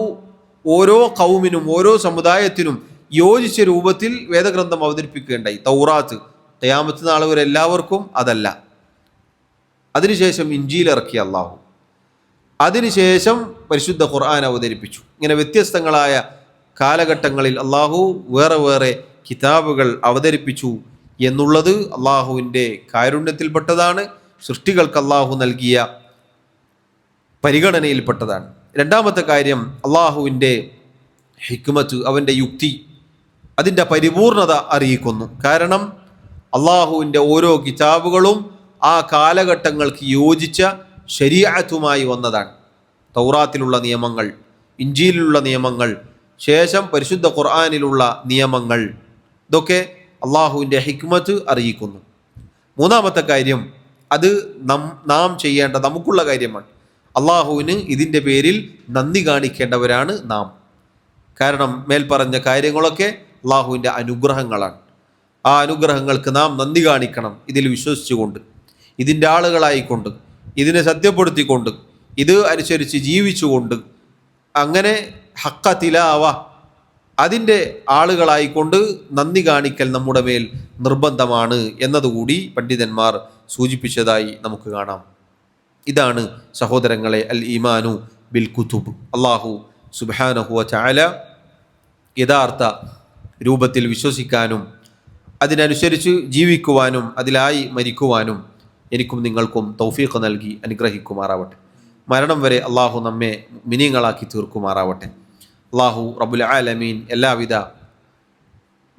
ഓരോ ഖൗമിനും ഓരോ സമുദായത്തിനും യോജിച്ച രൂപത്തിൽ വേദഗ്രന്ഥം അവതരിപ്പിക്കുകയുണ്ടായി. തൗറാത്ത് ഖിയാമത്ത് നാൾ വരെ എല്ലാവർക്കും അതല്ല. അതിനുശേഷം ഇഞ്ചീൽ ഇറക്കി അള്ളാഹു. അതിനുശേഷം പരിശുദ്ധ ഖുർആൻ അവതരിപ്പിച്ചു. ഇങ്ങനെ വ്യത്യസ്തങ്ങളായ കാലഘട്ടങ്ങളിൽ അള്ളാഹു വേറെ വേറെ കിതാബുകൾ അവതരിപ്പിച്ചു എന്നുള്ളത് അള്ളാഹുവിൻ്റെ കാരുണ്യത്തിൽപ്പെട്ടതാണ്. സൃഷ്ടികൾക്ക് അള്ളാഹു നൽകിയ പരിഗണനയിൽപ്പെട്ടതാണ്. രണ്ടാമത്തെ കാര്യം അള്ളാഹുവിൻ്റെ ഹിക്മത്ത്, അവൻ്റെ യുക്തി, അതിൻ്റെ പരിപൂർണത അറിയിക്കുന്നു. കാരണം അള്ളാഹുവിൻ്റെ ഓരോ കിതാബുകളും ആ കാലഘട്ടങ്ങൾക്ക് യോജിച്ച ശരീഅത്തുമായി വന്നതാണ്. തൗറാത്തിലുള്ള നിയമങ്ങൾ, ഇഞ്ചീലിലുള്ള നിയമങ്ങൾ, ശേഷം പരിശുദ്ധ ഖുർആനിലുള്ള നിയമങ്ങൾ, ഇതൊക്കെ അള്ളാഹുവിൻ്റെ ഹിക്മത്ത് അറിയിക്കുന്നു. മൂന്നാമത്തെ കാര്യം, അത് നാം ചെയ്യേണ്ട നമുക്കുള്ള കാര്യമാണ്. അള്ളാഹുവിന് ഇതിൻ്റെ പേരിൽ നന്ദി കാണിക്കേണ്ടവരാണ് നാം. കാരണം മേൽപ്പറഞ്ഞ കാര്യങ്ങളൊക്കെ അള്ളാഹുവിൻ്റെ അനുഗ്രഹങ്ങളാണ്. ആ അനുഗ്രഹങ്ങൾക്ക് നാം നന്ദി കാണിക്കണം. ഇതിൽ വിശ്വസിച്ചുകൊണ്ട്, ഇതിൻ്റെ ആളുകളായിക്കൊണ്ട്, ഇതിനെ സത്യപ്പെടുത്തിക്കൊണ്ട്, ഇത് അനുസരിച്ച് ജീവിച്ചുകൊണ്ട്, അങ്ങനെ ഹക്ക തിലാവ, അതിൻ്റെ ആളുകളായിക്കൊണ്ട് നന്ദി കാണിക്കൽ നമ്മുടെ മേൽ നിർബന്ധമാണ് എന്നതുകൂടി പണ്ഡിതന്മാർ സൂചിപ്പിച്ചതായി നമുക്ക് കാണാം. ഇതാണ് സഹോദരങ്ങളെ അൽ ഈമാനു ബിൽ കുതുബ്. അല്ലാഹു സുബ്ഹാനഹു വ തആല യഥാർത്ഥ രൂപത്തിൽ വിശ്വസിക്കാനും അതിനനുസരിച്ച് ജീവിക്കുവാനും അതിലായി മരിക്കുവാനും എനിക്കും നിങ്ങൾക്കും തൗഫീഖ് നൽകി അനുഗ്രഹിക്കുമാറാവട്ടെ. മരണം വരെ അള്ളാഹു നമ്മെ മിനിങ്ങളാക്കി തീർക്കുമാറാവട്ടെ. അള്ളാഹു റബ്ബുൽ ആലമീൻ എല്ലാവിധ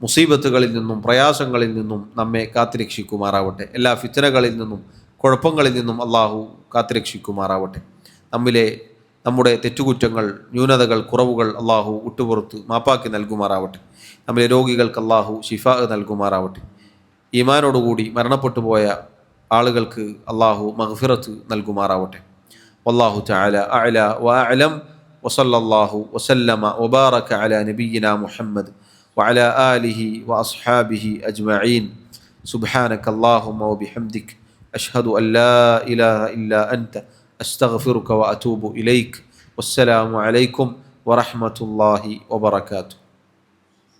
മുസീബത്തുകളിൽ നിന്നും പ്രയാസങ്ങളിൽ നിന്നും നമ്മെ കാത്തുരക്ഷിക്കുമാറാവട്ടെ. എല്ലാ ഫിത്നകളിൽ നിന്നും കുഴപ്പങ്ങളിൽ നിന്നും അള്ളാഹു കാത്തുരക്ഷിക്കുമാറാവട്ടെ. നമ്മുടെ തെറ്റുകുറ്റങ്ങൾ, ന്യൂനതകൾ, കുറവുകൾ അള്ളാഹു വിട്ടുപുറത്ത് മാപ്പാക്കി നൽകുമാറാവട്ടെ. നമ്മിലെ രോഗികൾക്ക് അള്ളാഹു ശിഫാ നൽകുമാറാവട്ടെ. ഈമാനോടുകൂടി മരണപ്പെട്ടു പോയ ആളുകൾക്ക് അള്ളാഹു മഗ്ഫിറത്ത് നൽകുമാറാവട്ടെ. വല്ലാഹു തആല അഅല വഅഅലം വസല്ലല്ലാഹു വസല്ലമ വബാറക അലാ നബിയിനാ മുഹമ്മദ് വഅലാ ആലിഹി വഅസ്ഹാബിഹി അജ്മഈൻ. സുബ്ഹാനക അല്ലാഹുമ്മ വബിഹംദിക അഷ്ഹദു അൻ ലാ ഇലാഹ ഇല്ലാ അൻത അസ്തഗ്ഫിറുക വഅതൂബു ഇലൈക്. വസ്സലാമു അലൈക്കും വറഹ്മത്തുള്ളാഹി വബറകാതുഹു.